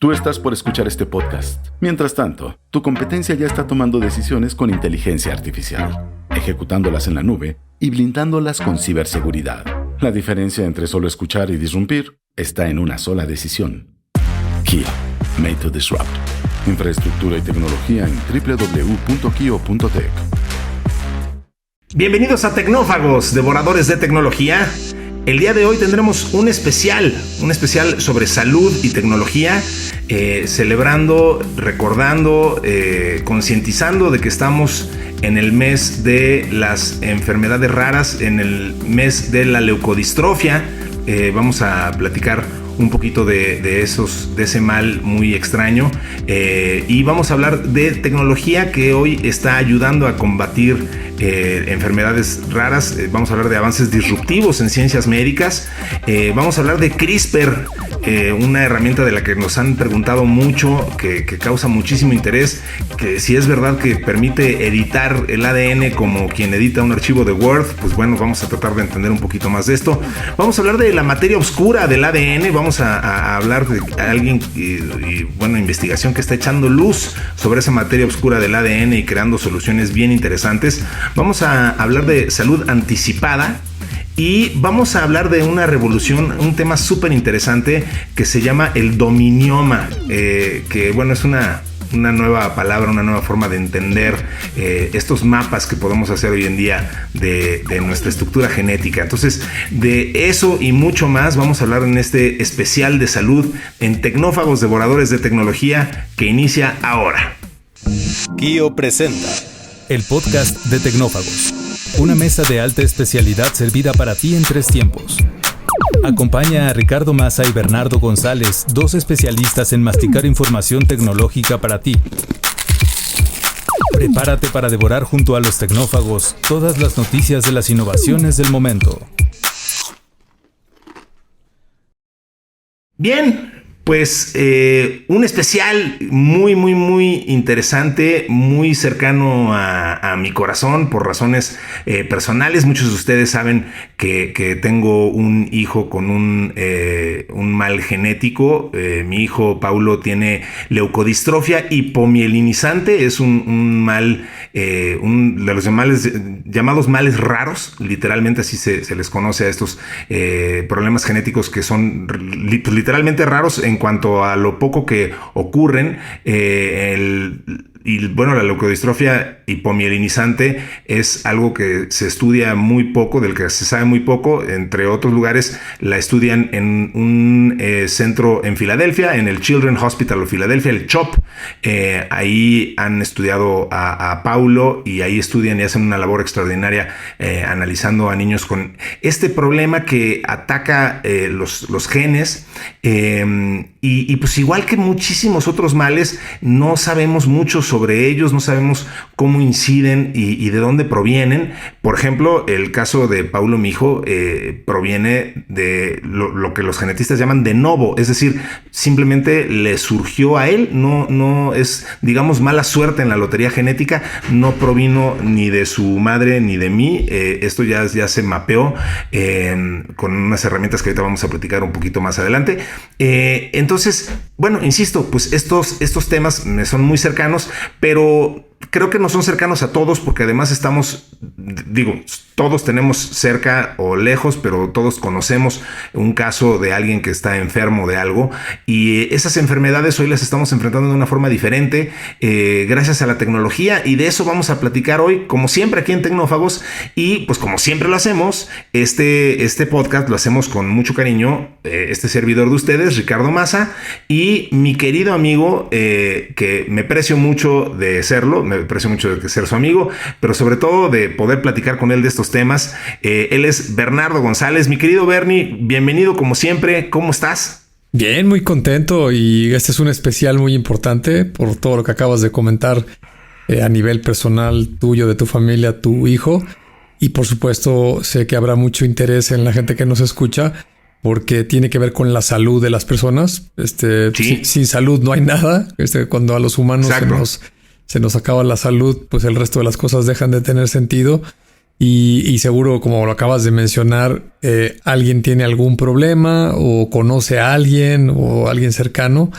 Tú estás por escuchar este podcast. Mientras tanto, tu competencia ya está tomando decisiones con inteligencia artificial, ejecutándolas en la nube y blindándolas con ciberseguridad. La diferencia entre solo escuchar y disrumpir está en una sola decisión. Kia, made to disrupt. Infraestructura y tecnología en www.kio.tech. Bienvenidos a Tecnófagos, devoradores de tecnología. El día de hoy tendremos un especial sobre salud y tecnología, celebrando, recordando, concientizando de que estamos en el mes de las enfermedades raras, en el mes de la leucodistrofia. Vamos a platicar un poquito de ese mal muy extraño, y vamos a hablar de tecnología que hoy está ayudando a combatir enfermedades raras. Vamos a hablar de avances disruptivos en ciencias médicas. Vamos a hablar de CRISPR, una herramienta de la que nos han preguntado mucho, que causa muchísimo interés, que si es verdad que permite editar el ADN como quien edita un archivo de Word. Pues bueno, vamos a tratar de entender un poquito más de esto. Vamos a hablar de la materia oscura del ADN. Vamos a hablar de alguien investigación que está echando luz sobre esa materia oscura del ADN y creando soluciones bien interesantes. Vamos a hablar de salud anticipada. Y vamos a hablar de una revolución, un tema súper interesante que se llama el dominioma, que bueno, es una nueva palabra, una nueva forma de entender estos mapas que podemos hacer hoy en día de nuestra estructura genética. Entonces, de eso y mucho más vamos a hablar en este especial de salud en Tecnófagos, devoradores de tecnología, que inicia ahora. Kio presenta el podcast de Tecnófagos. Una mesa de alta especialidad servida para ti en 3 tiempos. Acompaña a Ricardo Massa y Bernardo González, 2 especialistas en masticar información tecnológica para ti. Prepárate para devorar junto a los tecnófagos todas las noticias de las innovaciones del momento. Bien. Pues un especial muy interesante, muy cercano a mi corazón por razones personales. Muchos de ustedes saben que tengo un hijo con un mal genético. Mi hijo Paulo tiene leucodistrofia hipomielinizante. Es un mal, de los llamados males raros. Literalmente así se les conoce a estos problemas genéticos que son literalmente raros en cuanto a lo poco que ocurren. La leucodistrofia hipomielinizante es algo que se estudia muy poco, del que se sabe muy poco. Entre otros lugares la estudian en un centro en Filadelfia, en el Children's Hospital of Philadelphia, el CHOP. Ahí han estudiado a Paulo, y ahí estudian y hacen una labor extraordinaria analizando a niños con este problema que ataca los genes. Y pues igual que muchísimos otros males, no sabemos mucho sobre ellos, no sabemos cómo inciden y de dónde provienen. Por ejemplo, el caso de Paulo, mi hijo, proviene de lo que los genetistas llaman de novo, es decir, simplemente le surgió a él. No es, digamos, mala suerte en la lotería genética. No provino ni de su madre ni de mí. Esto ya se mapeó con unas herramientas que ahorita vamos a platicar un poquito más adelante. Entonces, bueno, insisto, pues estos temas me son muy cercanos, pero creo que no son cercanos a todos, porque además todos tenemos cerca o lejos, pero todos conocemos un caso de alguien que está enfermo de algo, y esas enfermedades hoy las estamos enfrentando de una forma diferente, gracias a la tecnología, y de eso vamos a platicar hoy, como siempre aquí en Tecnófagos. Y pues como siempre lo hacemos, este podcast lo hacemos con mucho cariño, este servidor de ustedes, Ricardo Massa, y mi querido amigo, que me precio mucho de serlo, me aprecio mucho de ser su amigo, pero sobre todo de poder platicar con él de estos temas. Él es Bernardo González. Mi querido Bernie, bienvenido como siempre. ¿Cómo estás? Bien, muy contento, y este es un especial muy importante por todo lo que acabas de comentar a nivel personal tuyo, de tu familia, tu hijo, y por supuesto sé que habrá mucho interés en la gente que nos escucha, porque tiene que ver con la salud de las personas. Sí. Sin salud no hay nada. Cuando a los humanos se nos acaba la salud, pues el resto de las cosas dejan de tener sentido. Y seguro, como lo acabas de mencionar, alguien tiene algún problema o conoce a alguien o alguien cercano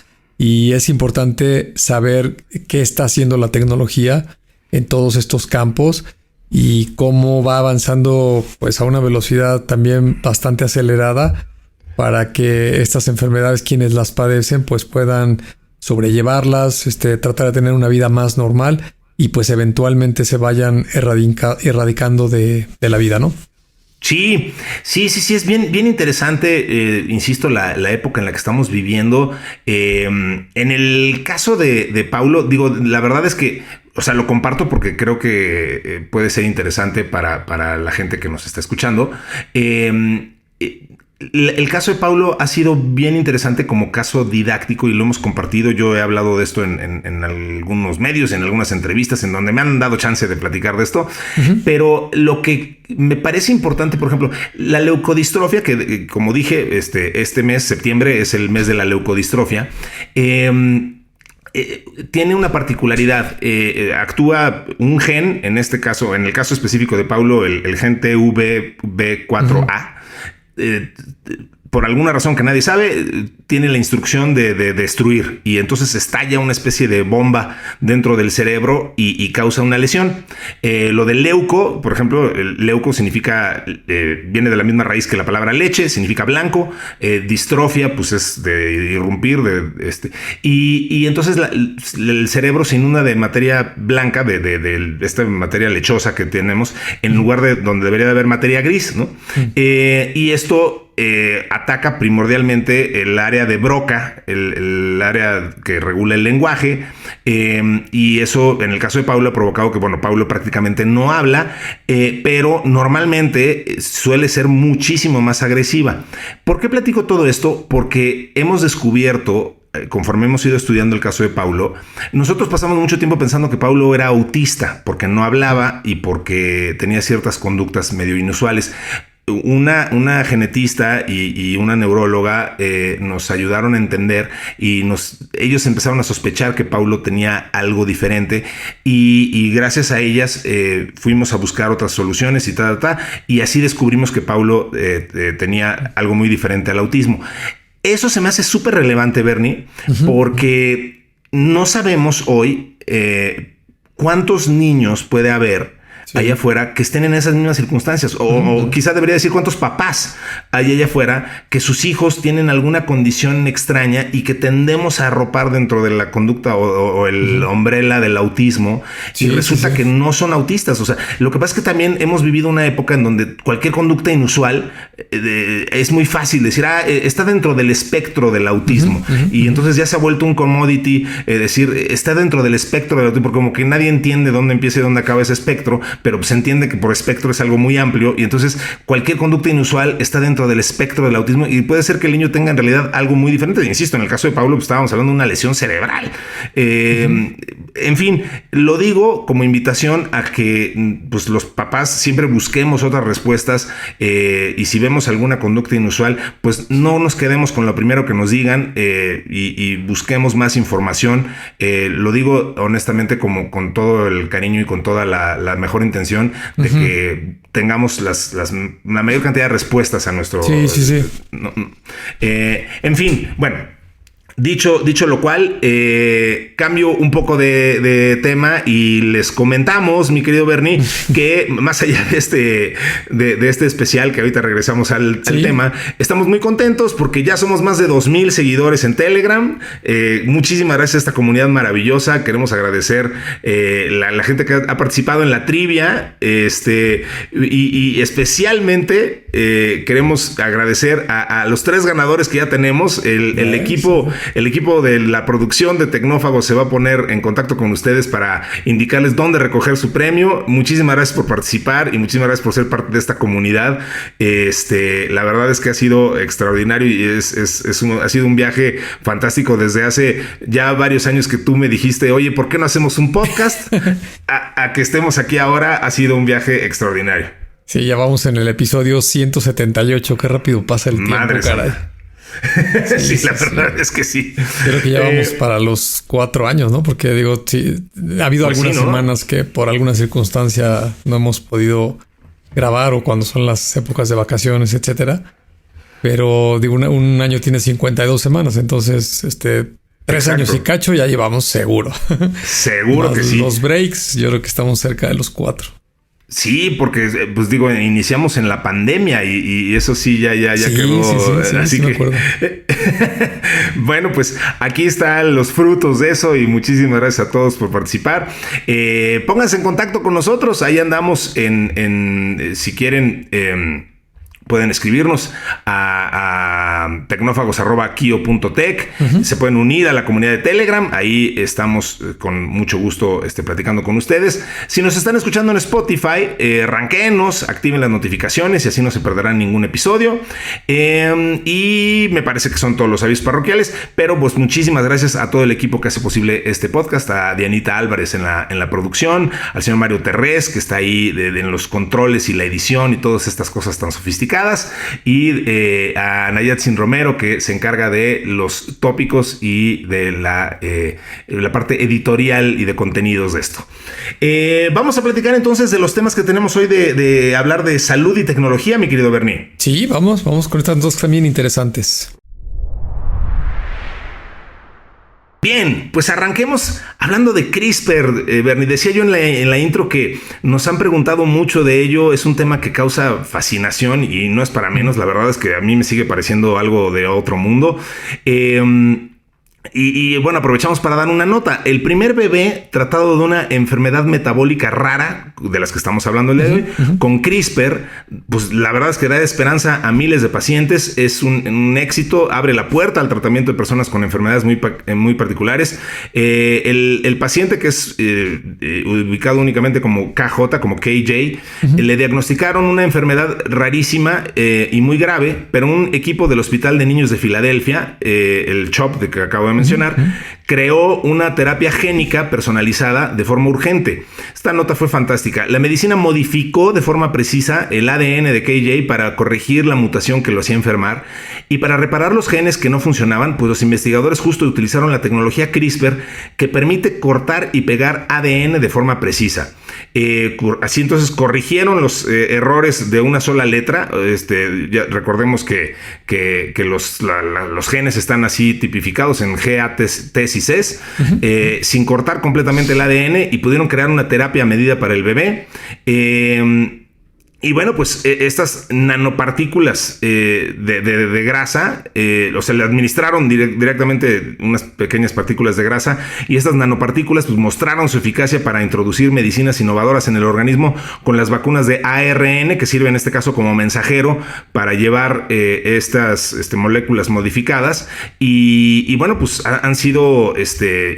y es importante saber qué está haciendo la tecnología en todos estos campos y cómo va avanzando pues a una velocidad también bastante acelerada para que estas enfermedades, quienes las padecen, pues puedan sobrellevarlas, tratar de tener una vida más normal y pues eventualmente se vayan erradicando de la vida, ¿no? Sí, es bien interesante, insisto, la época en la que estamos viviendo. En el caso de Paulo, digo, la verdad es que, o sea, lo comparto porque creo que puede ser interesante para la gente que nos está escuchando. El caso de Paulo ha sido bien interesante como caso didáctico y lo hemos compartido. Yo he hablado de esto en algunos medios, en algunas entrevistas en donde me han dado chance de platicar de esto. Pero lo que me parece importante, por ejemplo, la leucodistrofia, que como dije, este mes, septiembre, es el mes de la leucodistrofia. Tiene una particularidad, actúa un gen, en este caso, en el caso específico de Paulo, el gen TVB4A. Por alguna razón que nadie sabe, tiene la instrucción de destruir y entonces estalla una especie de bomba dentro del cerebro y causa una lesión. Lo del leuco, por ejemplo, el leuco significa, viene de la misma raíz que la palabra leche, significa blanco. Distrofia, pues es de irrumpir, y entonces el cerebro se inunda de materia blanca, de esta materia lechosa que tenemos, en lugar de donde debería de haber materia gris, ¿no? Y esto ataca primordialmente el área de Broca, el área que regula el lenguaje, y eso en el caso de Paulo ha provocado que, bueno, Paulo prácticamente no habla, pero normalmente suele ser muchísimo más agresiva. ¿Por qué platico todo esto? Porque hemos descubierto, conforme hemos ido estudiando el caso de Paulo, nosotros pasamos mucho tiempo pensando que Paulo era autista porque no hablaba y porque tenía ciertas conductas medio inusuales. Una genetista y una neuróloga nos ayudaron a entender y ellos empezaron a sospechar que Paulo tenía algo diferente y gracias a ellas fuimos a buscar otras soluciones y así descubrimos que Paulo tenía algo muy diferente al autismo. Eso se me hace súper relevante, Bernie, porque no sabemos hoy cuántos niños puede haber allá afuera que estén en esas mismas circunstancias o quizá debería decir cuántos papás hay allá afuera que sus hijos tienen alguna condición extraña y que tendemos a arropar dentro de la conducta o el umbrella del autismo y resulta que no son autistas. O sea, lo que pasa es que también hemos vivido una época en donde cualquier conducta inusual es muy fácil decir, está dentro del espectro del autismo y entonces ya se ha vuelto un commodity decir, está dentro del espectro del autismo, porque como que nadie entiende dónde empieza y dónde acaba ese espectro, pero se entiende que por espectro es algo muy amplio y entonces cualquier conducta inusual está dentro del espectro del autismo y puede ser que el niño tenga en realidad algo muy diferente. Insisto, en el caso de Paulo pues, estábamos hablando de una lesión cerebral. En fin, lo digo como invitación a que pues, los papás siempre busquemos otras respuestas y si vemos alguna conducta inusual, pues no nos quedemos con lo primero que nos digan y busquemos más información. Lo digo honestamente como con todo el cariño y con toda la mejor intención de que tengamos la mayor cantidad de respuestas a nuestro... Sí. En fin, bueno. Dicho lo cual, cambio un poco de tema y les comentamos, mi querido Bernie, que más allá de este especial, que ahorita regresamos al tema, estamos muy contentos porque ya somos más de 2,000 seguidores en Telegram. Muchísimas gracias a esta comunidad maravillosa. Queremos agradecer la gente que ha participado en la trivia y especialmente queremos agradecer a los 3 ganadores que ya tenemos. El equipo de la producción de Tecnófagos se va a poner en contacto con ustedes para indicarles dónde recoger su premio. Muchísimas gracias por participar y muchísimas gracias por ser parte de esta comunidad. La verdad es que ha sido extraordinario y ha sido un viaje fantástico desde hace ya varios años que tú me dijiste, oye, ¿por qué no hacemos un podcast? a que estemos aquí ahora ha sido un viaje extraordinario. Sí, ya vamos en el episodio 178. Qué rápido pasa el tiempo, Madre caray. Sí, la verdad es que sí. Creo que ya vamos para los 4 años, ¿no? Porque digo, sí, ha habido algunas semanas que por alguna circunstancia no hemos podido grabar o cuando son las épocas de vacaciones, etcétera. Pero digo, un año tiene 52 semanas, entonces 3 años y cacho ya llevamos seguro. Seguro que sí. Los breaks, yo creo que estamos cerca de los 4. Sí, porque pues digo, iniciamos en la pandemia y eso sí ya sí, quedó. Sí, así sí, que me acuerdo. Bueno, pues aquí están los frutos de eso y muchísimas gracias a todos por participar. Pónganse en contacto con nosotros, ahí andamos si quieren. Pueden escribirnos a tecnófagos@kio.tech. Se pueden unir a la comunidad de Telegram. Ahí estamos con mucho gusto platicando con ustedes. Si nos están escuchando en Spotify, ranquéenos, activen las notificaciones y así no se perderán ningún episodio. Y me parece que son todos los avisos parroquiales. Pero pues muchísimas gracias a todo el equipo que hace posible este podcast. A Dianita Álvarez en la producción. Al señor Mario Terrés, que está ahí en los controles y la edición y todas estas cosas tan sofisticadas. Y a Nayatsin Romero, que se encarga de los tópicos y de la parte editorial y de contenidos de esto. Vamos a platicar entonces de los temas que tenemos hoy de hablar de salud y tecnología, mi querido Bernie. Sí, vamos con estas dos también interesantes. Bien, pues arranquemos hablando de CRISPR, Bernie. Decía yo en la intro que nos han preguntado mucho de ello. Es un tema que causa fascinación y no es para menos. La verdad es que a mí me sigue pareciendo algo de otro mundo. Y bueno, aprovechamos para dar una nota. El primer bebé tratado de una enfermedad metabólica rara, de las que estamos hablando el día de hoy, con CRISPR, pues la verdad es que da esperanza a miles de pacientes. Es un éxito, abre la puerta al tratamiento de personas con enfermedades muy particulares. El paciente, que es ubicado únicamente como KJ, como KJ, le diagnosticaron una enfermedad rarísima y muy grave, pero un equipo del Hospital de Niños de Filadelfia, el CHOP de que acabo de mencionar, creó una terapia génica personalizada de forma urgente. Esta nota fue fantástica. La medicina modificó de forma precisa el ADN de KJ para corregir la mutación que lo hacía enfermar, y para reparar los genes que no funcionaban, pues los investigadores justo utilizaron la tecnología CRISPR, que permite cortar y pegar ADN de forma precisa. Así entonces corrigieron los errores de una sola letra. Ya recordemos que los genes están así tipificados en G, A, T, y C, sin cortar completamente el ADN, y pudieron crear una terapia a medida para el bebé. Y bueno, pues estas nanopartículas de grasa, o sea, le administraron directamente unas pequeñas partículas de grasa, y estas nanopartículas pues mostraron su eficacia para introducir medicinas innovadoras en el organismo con las vacunas de ARN, que sirve en este caso como mensajero para llevar estas moléculas modificadas. Y bueno, pues han sido,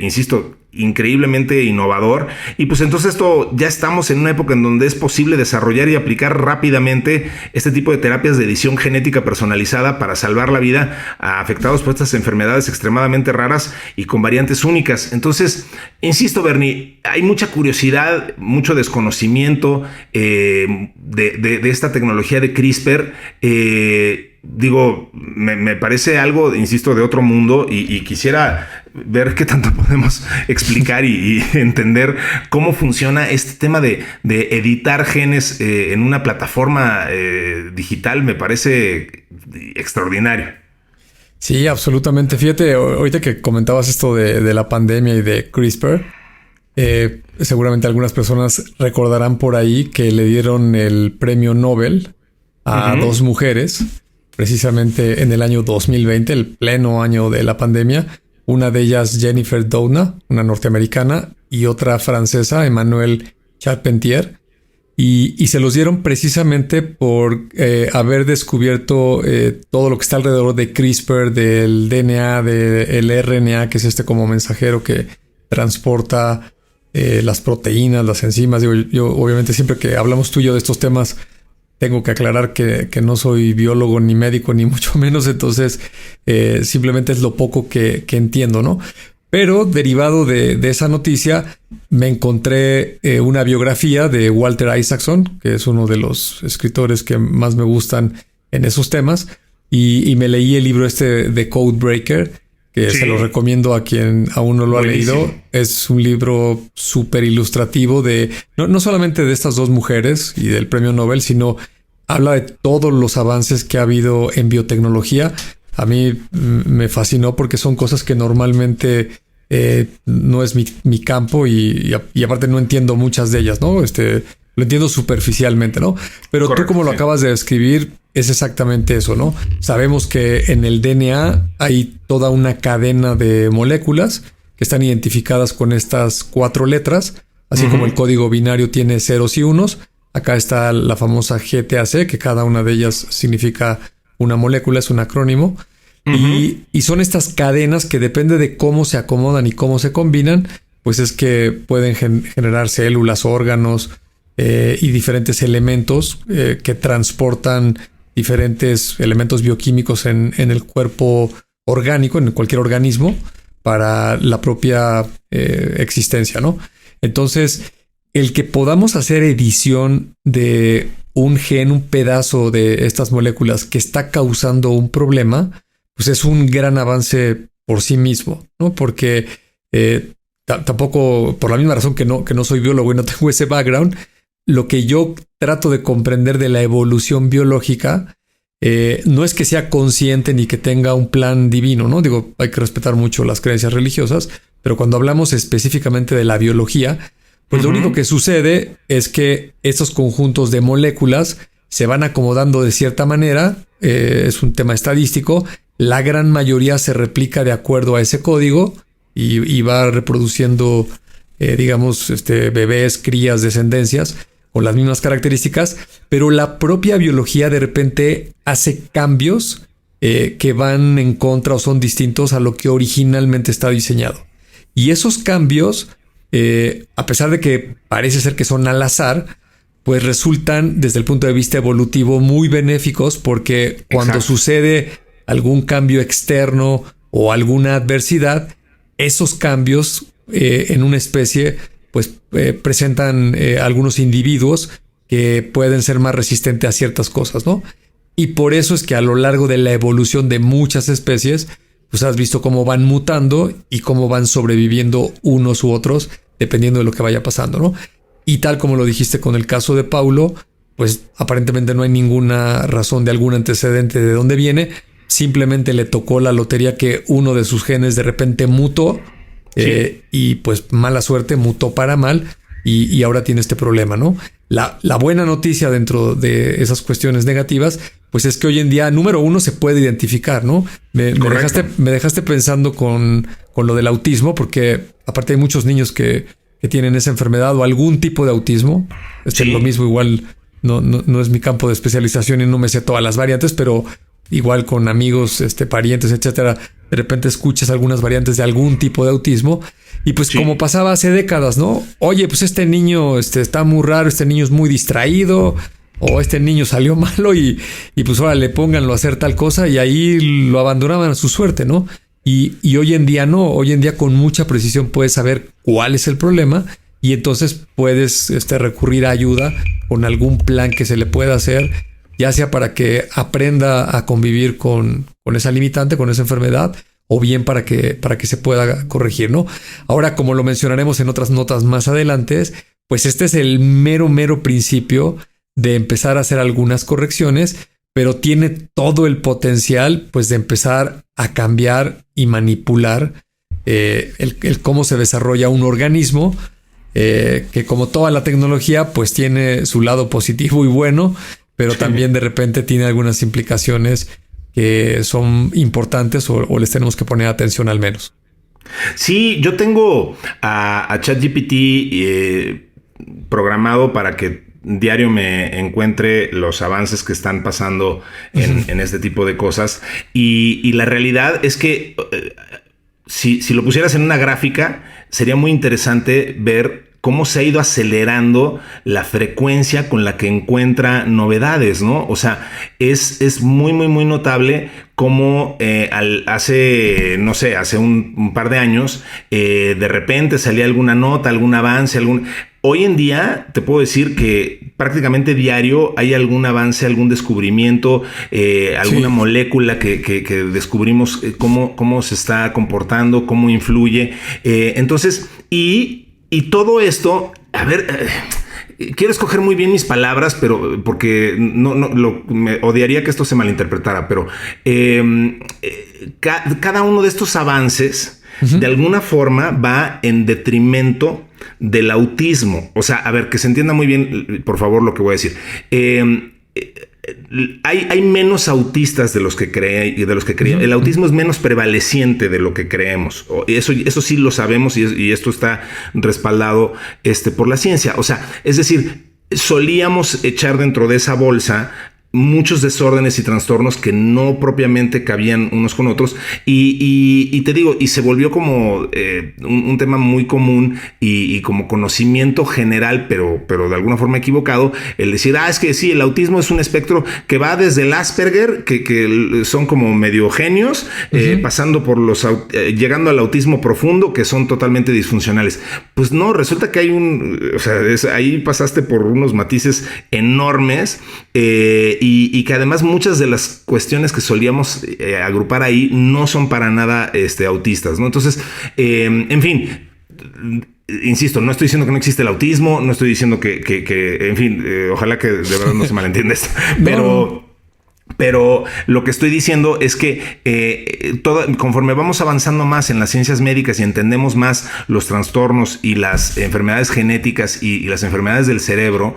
insisto, increíblemente innovador. Y pues entonces esto, ya estamos en una época en donde es posible desarrollar y aplicar rápidamente este tipo de terapias de edición genética personalizada para salvar la vida a afectados por estas enfermedades extremadamente raras y con variantes únicas. Entonces, insisto, Bernie, hay mucha curiosidad, mucho desconocimiento de esta tecnología de CRISPR. Digo, me parece algo, insisto, de otro mundo, y quisiera ver qué tanto podemos explicar y entender cómo funciona este tema de editar genes en una plataforma digital. Me parece extraordinario. Sí, absolutamente. Fíjate, ahorita que comentabas esto de la pandemia y de CRISPR, seguramente algunas personas recordarán por ahí que le dieron el premio Nobel a dos mujeres, precisamente en el año 2020, el pleno año de la pandemia. Una de ellas, Jennifer Doudna, una norteamericana, y otra francesa, Emmanuelle Charpentier. Y se los dieron precisamente por haber descubierto todo lo que está alrededor de CRISPR, del DNA, del RNA, que es como mensajero que transporta las proteínas, las enzimas. Digo, yo obviamente siempre que hablamos tú y yo de estos temas, tengo que aclarar que no soy biólogo ni médico, ni mucho menos. Entonces, simplemente es lo poco que entiendo, ¿no? Pero derivado de esa noticia, me encontré una biografía de Walter Isaacson, que es uno de los escritores que más me gustan en esos temas. Y me leí el libro de Codebreaker, que sí, se lo recomiendo a quien aún no lo ha leído. Es un libro súper ilustrativo no solamente de estas dos mujeres y del premio Nobel, sino habla de todos los avances que ha habido en biotecnología a mí me fascinó porque son cosas que normalmente no es mi campo y aparte no entiendo muchas de ellas, ¿no? Lo entiendo superficialmente, ¿no? Pero correcto, tú como lo acabas de describir, es exactamente eso, ¿no? Sabemos que en el DNA hay toda una cadena de moléculas que están identificadas con estas 4 letras, así como el código binario tiene ceros y unos. Acá está la famosa GTAC, que cada una de ellas significa una molécula, es un acrónimo. Y son estas cadenas que depende de cómo se acomodan y cómo se combinan, pues es que pueden generar células, órganos y diferentes elementos que transportan diferentes elementos bioquímicos en el cuerpo orgánico, en cualquier organismo, para la propia existencia, ¿no? Entonces, el que podamos hacer edición de un gen, un pedazo de estas moléculas que está causando un problema, pues es un gran avance por sí mismo, ¿no? Porque tampoco, por la misma razón que no soy biólogo y no tengo ese background, lo que yo trato de comprender de la evolución biológica no es que sea consciente ni que tenga un plan divino, ¿no? Digo, hay que respetar mucho las creencias religiosas, pero cuando hablamos específicamente de la biología, pues lo único que sucede es que estos conjuntos de moléculas se van acomodando de cierta manera, es un tema estadístico, la gran mayoría se replica de acuerdo a ese código y va reproduciendo, digamos, bebés, crías, descendencias con las mismas características, pero la propia biología de repente hace cambios que van en contra o son distintos a lo que originalmente está diseñado. Y esos cambios, a pesar de que parece ser que son al azar, pues resultan desde el punto de vista evolutivo muy benéficos porque cuando sucede algún cambio externo o alguna adversidad, esos cambios en una especie pues presentan algunos individuos que pueden ser más resistentes a ciertas cosas, ¿no? Y por eso es que a lo largo de la evolución de muchas especies, pues has visto cómo van mutando y cómo van sobreviviendo unos u otros dependiendo de lo que vaya pasando, ¿no? Y tal como lo dijiste con el caso de Paulo, pues aparentemente no hay ninguna razón de algún antecedente de dónde viene. Simplemente le tocó la lotería que uno de sus genes de repente mutó y pues mala suerte, mutó para mal y ahora tiene este problema, ¿no? La buena noticia dentro de esas cuestiones negativas, pues es que hoy en día, número uno, se puede identificar, ¿no? Me dejaste pensando con lo del autismo, porque aparte hay muchos niños que tienen esa enfermedad o algún tipo de autismo. Lo mismo, igual no es mi campo de especialización y no me sé todas las variantes, pero igual con amigos, parientes, etcétera, de repente escuchas algunas variantes de algún tipo de autismo y pues como pasaba hace décadas, ¿no? Oye, pues este niño está muy raro, este niño es muy distraído o este niño salió malo y pues ahora le pónganlo a hacer tal cosa y ahí lo abandonaban a su suerte, ¿no? Y hoy en día no, hoy en día con mucha precisión puedes saber cuál es el problema y entonces puedes recurrir a ayuda con algún plan que se le pueda hacer, ya sea para que aprenda a convivir con esa limitante, con esa enfermedad, o bien para que se pueda corregir, ¿no? Ahora, como lo mencionaremos en otras notas más adelante, pues este es el mero principio de empezar a hacer algunas correcciones, pero tiene todo el potencial, pues, de empezar a cambiar y manipular el cómo se desarrolla un organismo, que como toda la tecnología, pues tiene su lado positivo y bueno, pero también de repente tiene algunas implicaciones que son importantes o les tenemos que poner atención al menos. Sí, yo tengo a ChatGPT programado para que diario me encuentre los avances que están pasando en este tipo de cosas. Y la realidad es que si lo pusieras en una gráfica, sería muy interesante ver cómo se ha ido acelerando la frecuencia con la que encuentra novedades, ¿no? O sea, es muy notable cómo hace un par de años, de repente salía alguna nota, algún avance, Hoy en día te puedo decir que prácticamente diario hay algún avance, algún descubrimiento, alguna molécula que descubrimos cómo se está comportando, cómo influye. Entonces, y todo esto, a ver, quiero escoger muy bien mis palabras, pero porque me odiaría que esto se malinterpretara, pero cada uno de estos avances de alguna forma va en detrimento del autismo. O sea, a ver, que se entienda muy bien, por favor, lo que voy a decir. Hay menos autistas de los que creemos. El autismo es menos prevaleciente de lo que creemos. Eso sí lo sabemos y esto está respaldado por la ciencia. O sea, es decir, solíamos echar dentro de esa bolsa muchos desórdenes y trastornos que no propiamente cabían unos con otros y te digo, y se volvió como un tema muy común y como conocimiento general, pero de alguna forma equivocado, el decir, es que sí, el autismo es un espectro que va desde el Asperger, que son como medio genios, pasando por llegando al autismo profundo, que son totalmente disfuncionales. Pues no, resulta que hay ahí pasaste por unos matices enormes, y que además muchas de las cuestiones que solíamos agrupar ahí no son para nada autistas, ¿no? Entonces, en fin, insisto, no estoy diciendo que no existe el autismo, no estoy diciendo que en fin, ojalá que de verdad no se malentienda esto, pero lo que estoy diciendo es que conforme vamos avanzando más en las ciencias médicas y entendemos más los trastornos y las enfermedades genéticas y las enfermedades del cerebro,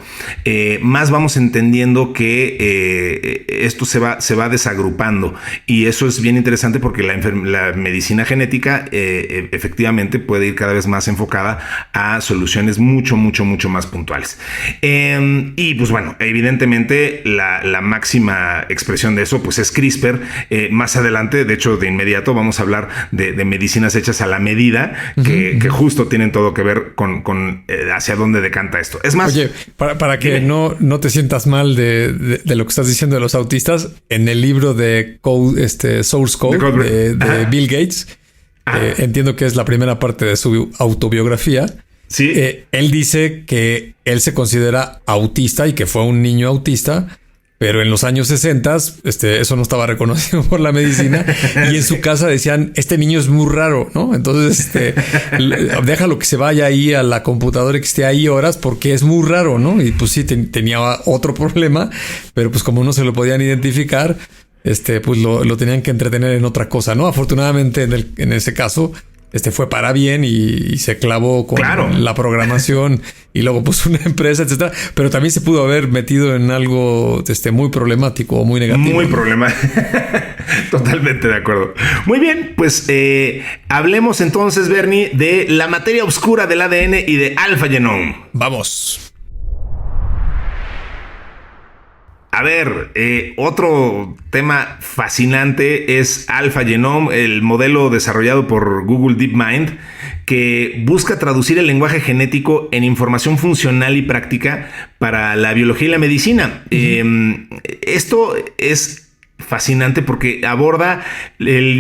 más vamos entendiendo que esto se va desagrupando. Y eso es bien interesante porque la medicina genética efectivamente puede ir cada vez más enfocada a soluciones mucho más puntuales. Y pues bueno, evidentemente la máxima expresión de eso pues es CRISPR. Más adelante, de hecho de inmediato vamos a hablar de medicinas hechas a la medida que justo tienen todo que ver con hacia dónde decanta esto. Es más, oye, para que no te sientas mal de lo que estás diciendo de los autistas, en el libro de Source Code de Bill Gates, entiendo que es la primera parte de su autobiografía. Sí. Él dice que él se considera autista y que fue un niño autista, pero en los años 60 eso no estaba reconocido por la medicina y en su casa decían, este niño es muy raro, ¿no? Entonces, déjalo que se vaya ahí a la computadora y que esté ahí horas porque es muy raro, ¿no? Y pues sí, tenía otro problema, pero pues como no se lo podían identificar, pues lo tenían que entretener en otra cosa, ¿no? Afortunadamente en ese caso fue para bien y se clavó con la programación y luego puso una empresa, etcétera. Pero también se pudo haber metido en algo muy problemático o muy negativo. Muy problemático. Totalmente de acuerdo. Muy bien, pues hablemos entonces, Bernie, de la materia oscura del ADN y de Alpha Genome. Vamos. A ver, otro tema fascinante es Alpha Genome, el modelo desarrollado por Google DeepMind, que busca traducir el lenguaje genético en información funcional y práctica para la biología y la medicina. Esto es fascinante porque aborda la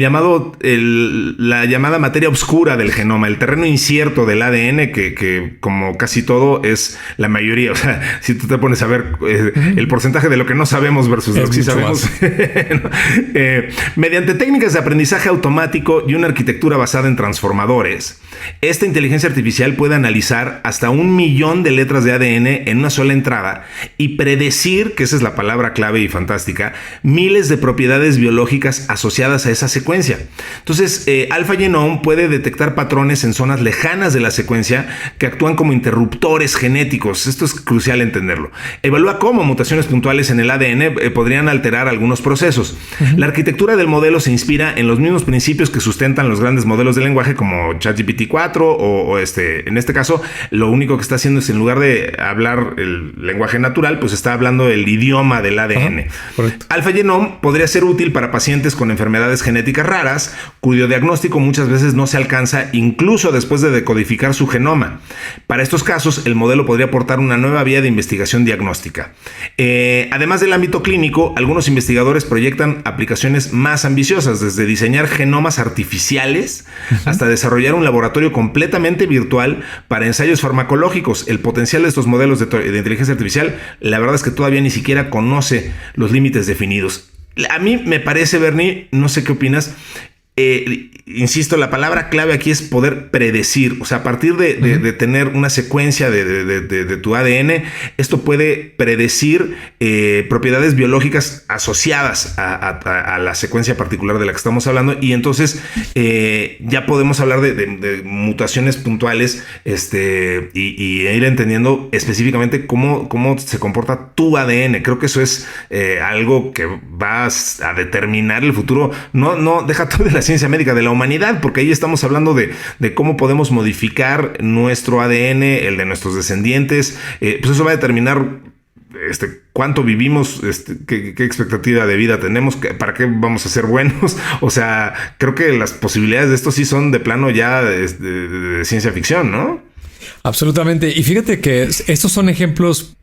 llamada materia oscura del genoma, el terreno incierto del ADN, que como casi todo es la mayoría. O sea, si tú te pones a ver el porcentaje de lo que no sabemos versus lo que sí sabemos, mediante técnicas de aprendizaje automático y una arquitectura basada en transformadores, esta inteligencia artificial puede analizar hasta 1 millón de letras de ADN en una sola entrada y predecir, que esa es la palabra clave y fantástica, miles de propiedades biológicas asociadas a esa secuencia. Entonces, Alpha Genome puede detectar patrones en zonas lejanas de la secuencia que actúan como interruptores genéticos. Esto es crucial entenderlo. Evalúa cómo mutaciones puntuales en el ADN podrían alterar algunos procesos. La arquitectura del modelo se inspira en los mismos principios que sustentan los grandes modelos de lenguaje como ChatGPT-4 o en este caso, lo único que está haciendo es, en lugar de hablar el lenguaje natural, pues está hablando el idioma del ADN. Alpha Genome podría ser útil para pacientes con enfermedades genéticas raras, cuyo diagnóstico muchas veces no se alcanza incluso después de decodificar su genoma. Para estos casos, el modelo podría aportar una nueva vía de investigación diagnóstica. Además del ámbito clínico, algunos investigadores proyectan aplicaciones más ambiciosas, desde diseñar genomas artificiales hasta desarrollar un laboratorio completamente virtual para ensayos farmacológicos. El potencial de estos modelos de inteligencia artificial, la verdad es que todavía ni siquiera conoce los límites definidos. A mí me parece, Bernie, no sé qué opinas, insisto, la palabra clave aquí es poder predecir. O sea, a partir de tener una secuencia de tu ADN, esto puede predecir propiedades biológicas asociadas a la secuencia particular de la que estamos hablando. Y entonces ya podemos hablar de mutaciones puntuales y ir entendiendo específicamente cómo se comporta tu ADN. Creo que eso es algo que va a determinar el futuro. No deja todo de la ciencia médica, de la humanidad, porque ahí estamos hablando de cómo podemos modificar nuestro ADN, el de nuestros descendientes. Pues eso va a determinar cuánto vivimos, qué expectativa de vida tenemos, para qué vamos a ser buenos. O sea, creo que las posibilidades de esto sí son de plano ya de ciencia ficción, ¿no? Absolutamente. Y fíjate que estos son ejemplos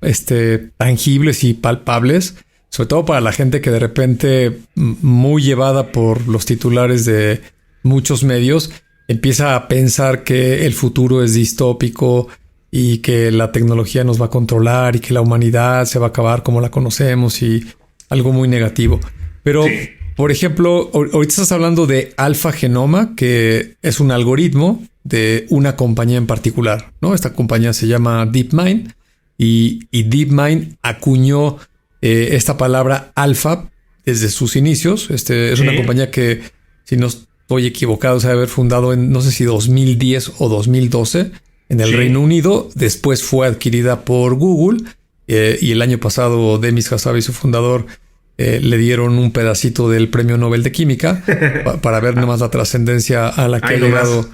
tangibles y palpables, sobre todo para la gente que de repente, muy llevada por los titulares de muchos medios, empieza a pensar que el futuro es distópico y que la tecnología nos va a controlar y que la humanidad se va a acabar como la conocemos y algo muy negativo. Pero, sí, por ejemplo, ahorita estás hablando de Alpha Genoma, que es un algoritmo de una compañía en particular, ¿no? Esta compañía se llama DeepMind y DeepMind acuñó esta palabra alfa desde sus inicios. Es una compañía que, si no estoy equivocado, se debe haber fundado en, no sé si 2010 o 2012 en el Reino Unido. Después fue adquirida por Google y el año pasado Demis Hassabis, su fundador, le dieron un pedacito del Premio Nobel de Química para ver nomás la trascendencia a la que ha llegado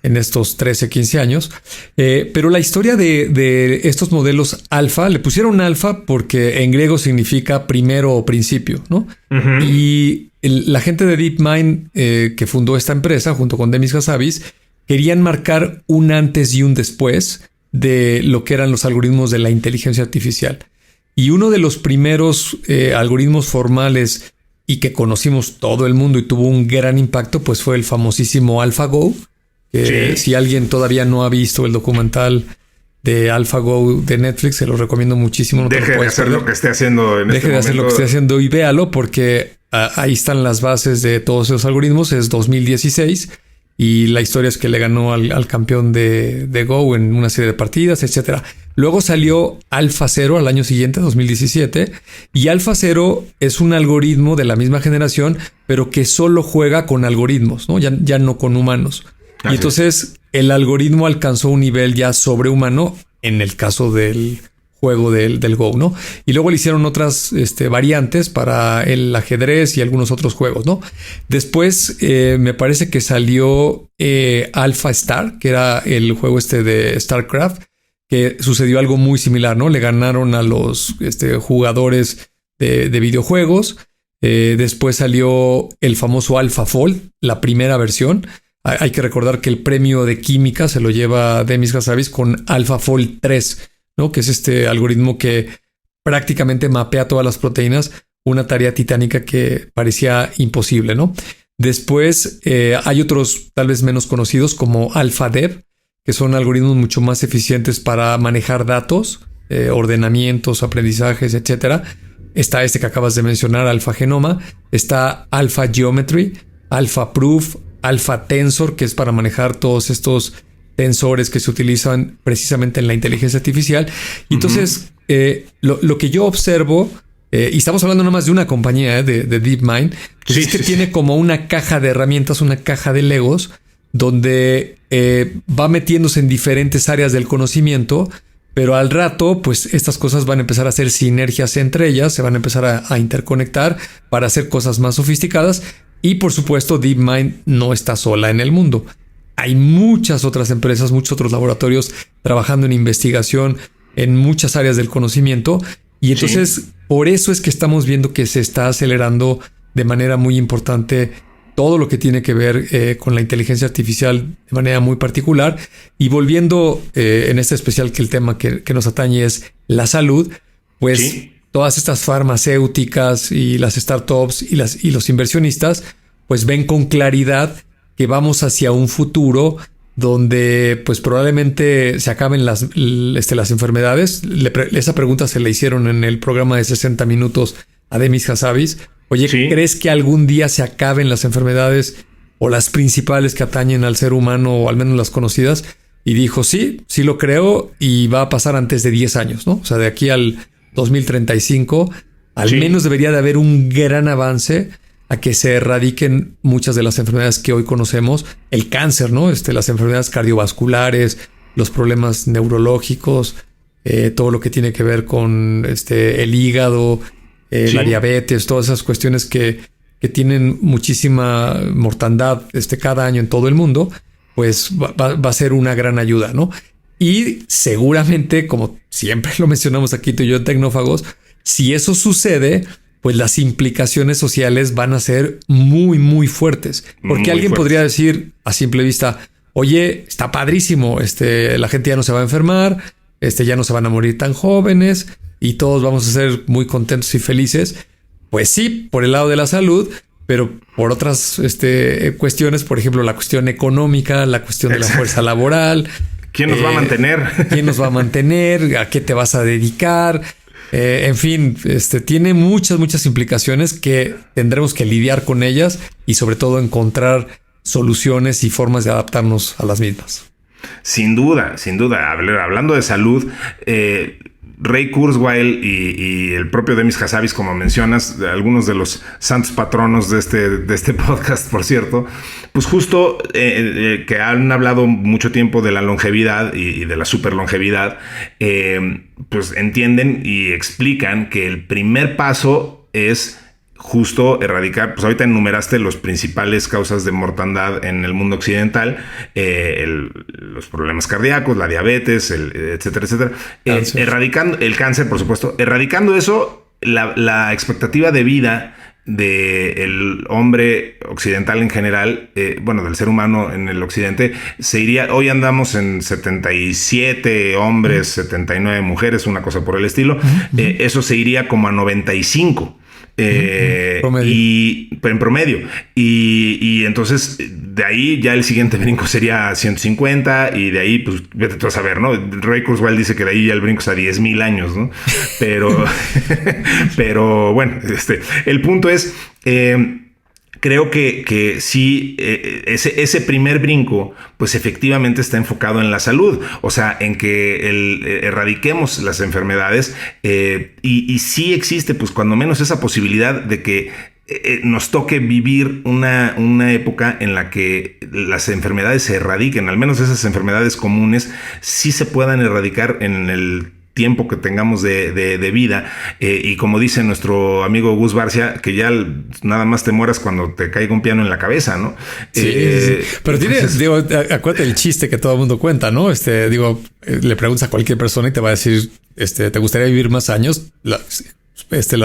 en estos 13, 15 años. Pero la historia de estos modelos alfa, le pusieron alfa porque en griego significa primero o principio, ¿no? Uh-huh. Y la gente de DeepMind que fundó esta empresa junto con Demis Hassabis querían marcar un antes y un después de lo que eran los algoritmos de la inteligencia artificial. Y uno de los primeros algoritmos formales y que conocimos todo el mundo y tuvo un gran impacto, pues fue el famosísimo AlphaGo. Si alguien todavía no ha visto el documental de AlphaGo de Netflix, se lo recomiendo muchísimo. Deje de hacer lo que esté haciendo en este momento. Deje de hacer lo que esté haciendo y véalo, porque ahí están las bases de todos esos algoritmos. Es 2016 y la historia es que le ganó al campeón de Go en una serie de partidas, etcétera. Luego salió AlphaZero al año siguiente, 2017, y AlphaZero es un algoritmo de la misma generación, pero que solo juega con algoritmos, ¿no? Ya no con humanos. Y entonces el algoritmo alcanzó un nivel ya sobrehumano en el caso del juego del Go, ¿no? Y luego le hicieron otras variantes para el ajedrez y algunos otros juegos, ¿no? Después me parece que salió AlphaStar, que era el juego de StarCraft, que sucedió algo muy similar, ¿no? Le ganaron a los jugadores de videojuegos. Después salió el famoso AlphaFold, la primera versión. Hay que recordar que el premio de química se lo lleva Demis Hassabis con AlphaFold 3, ¿no? Que es este algoritmo que prácticamente mapea todas las proteínas, una tarea titánica que parecía imposible, ¿no? Después hay otros tal vez menos conocidos como AlphaDev, que son algoritmos mucho más eficientes para manejar datos, ordenamientos, aprendizajes, etcétera. Está que acabas de mencionar, AlphaGenoma. Está AlphaGeometry, AlphaProof, AlphaTensor, que es para manejar todos estos tensores que se utilizan precisamente en la inteligencia artificial. Y entonces, lo que yo observo, y estamos hablando nada más de una compañía de DeepMind, pues es que tiene como una caja de herramientas, una caja de Legos, donde va metiéndose en diferentes áreas del conocimiento, pero al rato, pues estas cosas van a empezar a hacer sinergias entre ellas, se van a empezar a interconectar para hacer cosas más sofisticadas. Y por supuesto, DeepMind no está sola en el mundo. Hay muchas otras empresas, muchos otros laboratorios trabajando en investigación en muchas áreas del conocimiento. Y entonces, por eso es que estamos viendo que se está acelerando de manera muy importante todo lo que tiene que ver con la inteligencia artificial de manera muy particular. Y volviendo en este especial, que el tema que nos atañe es la salud, pues todas estas farmacéuticas y las startups y los inversionistas pues ven con claridad que vamos hacia un futuro donde pues probablemente se acaben las enfermedades. Esa pregunta se le hicieron en el programa de 60 minutos a Demis Hassabis. Oye, ¿crees que algún día se acaben las enfermedades o las principales que atañen al ser humano, o al menos las conocidas, y dijo, sí lo creo, y va a pasar antes de 10 años, ¿no? O sea, de aquí al 2035, al menos debería de haber un gran avance a que se erradiquen muchas de las enfermedades que hoy conocemos, el cáncer, ¿no? Las enfermedades cardiovasculares, los problemas neurológicos, todo lo que tiene que ver con el hígado, la diabetes, todas esas cuestiones que tienen muchísima mortandad cada año en todo el mundo, pues va a ser una gran ayuda, ¿no? Y seguramente, como siempre lo mencionamos aquí tú y yo en Tecnófagos, si eso sucede, pues las implicaciones sociales van a ser muy, muy fuertes. Porque alguien podría decir a simple vista, oye, está padrísimo, la gente ya no se va a enfermar, ya no se van a morir tan jóvenes y todos vamos a ser muy contentos y felices. Pues sí, por el lado de la salud, pero por otras cuestiones, por ejemplo, la cuestión económica, la cuestión de la fuerza laboral. ¿Quién nos va a mantener? ¿Quién nos va a mantener? ¿A qué te vas a dedicar? En fin, tiene muchas implicaciones que tendremos que lidiar con ellas y sobre todo encontrar soluciones y formas de adaptarnos a las mismas. Sin duda. Hablando de salud, Ray Kurzweil y el propio Demis Hassabis, como mencionas, algunos de los santos patronos de este podcast, por cierto, pues justo que han hablado mucho tiempo de la longevidad y de la superlongevidad, pues entienden y explican que el primer paso es justo erradicar, pues ahorita enumeraste los principales causas de mortandad en el mundo occidental, los problemas cardíacos, la diabetes, etcétera. Erradicando el cáncer, por supuesto. Erradicando eso, la expectativa de vida del hombre occidental en general, del ser humano en el occidente, se iría, hoy andamos en 77 hombres, 79 mujeres, una cosa por el estilo, eso se iría como a 95. Y en promedio y entonces de ahí ya el siguiente brinco sería 150 y de ahí pues vete tú a saber, ¿no? Ray Kurzweil dice que de ahí ya el brinco es a 10,000 años, ¿no? Pero bueno, el punto es creo que sí, ese primer brinco, pues efectivamente está enfocado en la salud, o sea, en que erradiquemos las enfermedades y sí existe, pues cuando menos esa posibilidad de que nos toque vivir una época en la que las enfermedades se erradiquen, al menos esas enfermedades comunes sí se puedan erradicar en el tiempo que tengamos de vida, y como dice nuestro amigo Gus Barcia, que ya nada más te mueras cuando te caiga un piano en la cabeza, ¿no? Sí. Pero acuérdate el chiste que todo el mundo cuenta, ¿no? Le preguntas a cualquier persona y te va a decir, ¿te gustaría vivir más años? La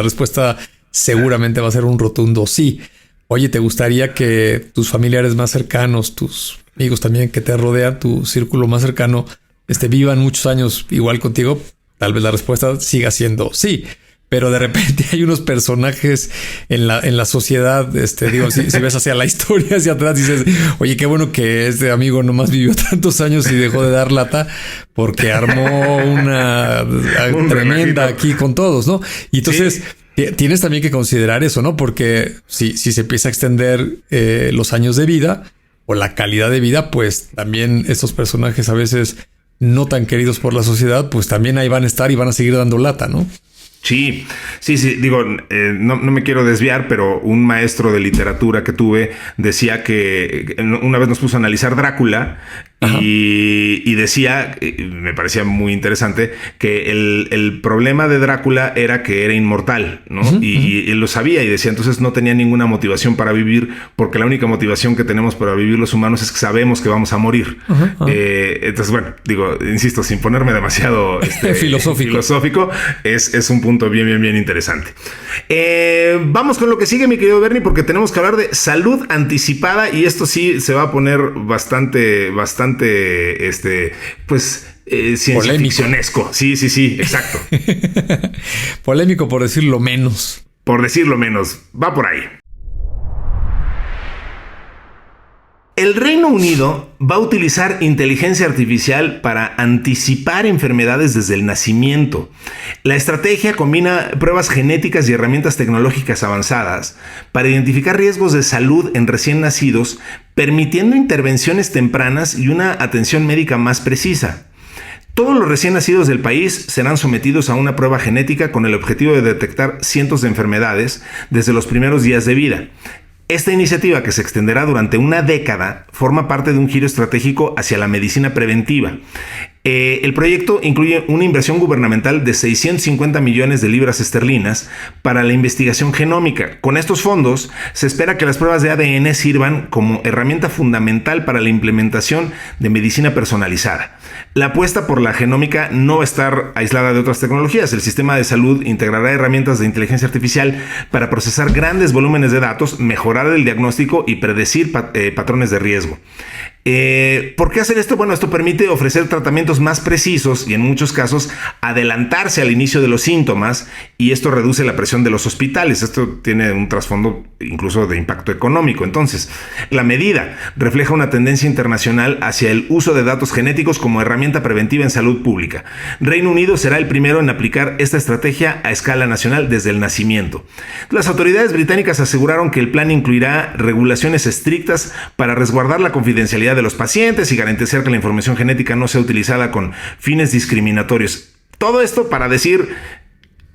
respuesta seguramente va a ser un rotundo sí. Oye, ¿te gustaría que tus familiares más cercanos, tus amigos también que te rodean, tu círculo más cercano, vivan muchos años igual contigo? Tal vez la respuesta siga siendo sí, pero de repente hay unos personajes en la sociedad, si ves hacia la historia, hacia atrás, dices, oye, qué bueno que este amigo nomás vivió tantos años y dejó de dar lata porque armó una tremenda aquí con todos, ¿no? Y entonces tienes también que considerar eso, ¿no? Porque si se empieza a extender los años de vida o la calidad de vida, pues también estos personajes a veces no tan queridos por la sociedad, pues también ahí van a estar y van a seguir dando lata, ¿no? Sí. Digo, no me quiero desviar, pero un maestro de literatura que tuve decía que una vez nos puso a analizar Drácula y decía, me parecía muy interesante, que el problema de Drácula era que era inmortal, ¿no? Y él lo sabía y decía, entonces no tenía ninguna motivación para vivir, porque la única motivación que tenemos para vivir los humanos es que sabemos que vamos a morir. Entonces, bueno, digo, insisto, sin ponerme demasiado filosófico, es un punto bien interesante. Vamos con lo que sigue, mi querido Bernie, porque tenemos que hablar de salud anticipada y esto sí se va a poner bastante ciencia ficcionesco. Sí, exacto. Polémico por decirlo menos. Va por ahí. El Reino Unido va a utilizar inteligencia artificial para anticipar enfermedades desde el nacimiento. La estrategia combina pruebas genéticas y herramientas tecnológicas avanzadas para identificar riesgos de salud en recién nacidos permitiendo intervenciones tempranas y una atención médica más precisa. Todos los recién nacidos del país serán sometidos a una prueba genética con el objetivo de detectar cientos de enfermedades desde los primeros días de vida. Esta iniciativa, que se extenderá durante una década, forma parte de un giro estratégico hacia la medicina preventiva. El proyecto incluye una inversión gubernamental de 650 millones de libras esterlinas para la investigación genómica. Con estos fondos, se espera que las pruebas de ADN sirvan como herramienta fundamental para la implementación de medicina personalizada. La apuesta por la genómica no va a estar aislada de otras tecnologías. El sistema de salud integrará herramientas de inteligencia artificial para procesar grandes volúmenes de datos, mejorar el diagnóstico y predecir patrones de riesgo. ¿Por qué hacer esto? Bueno, esto permite ofrecer tratamientos más precisos y en muchos casos adelantarse al inicio de los síntomas, y esto reduce la presión de los hospitales. Esto tiene un trasfondo incluso de impacto económico. Entonces, la medida refleja una tendencia internacional hacia el uso de datos genéticos como herramienta preventiva en salud pública. Reino Unido será el primero en aplicar esta estrategia a escala nacional desde el nacimiento. Las autoridades británicas aseguraron que el plan incluirá regulaciones estrictas para resguardar la confidencialidad de los pacientes y garantizar que la información genética no sea utilizada con fines discriminatorios. Todo esto para decir,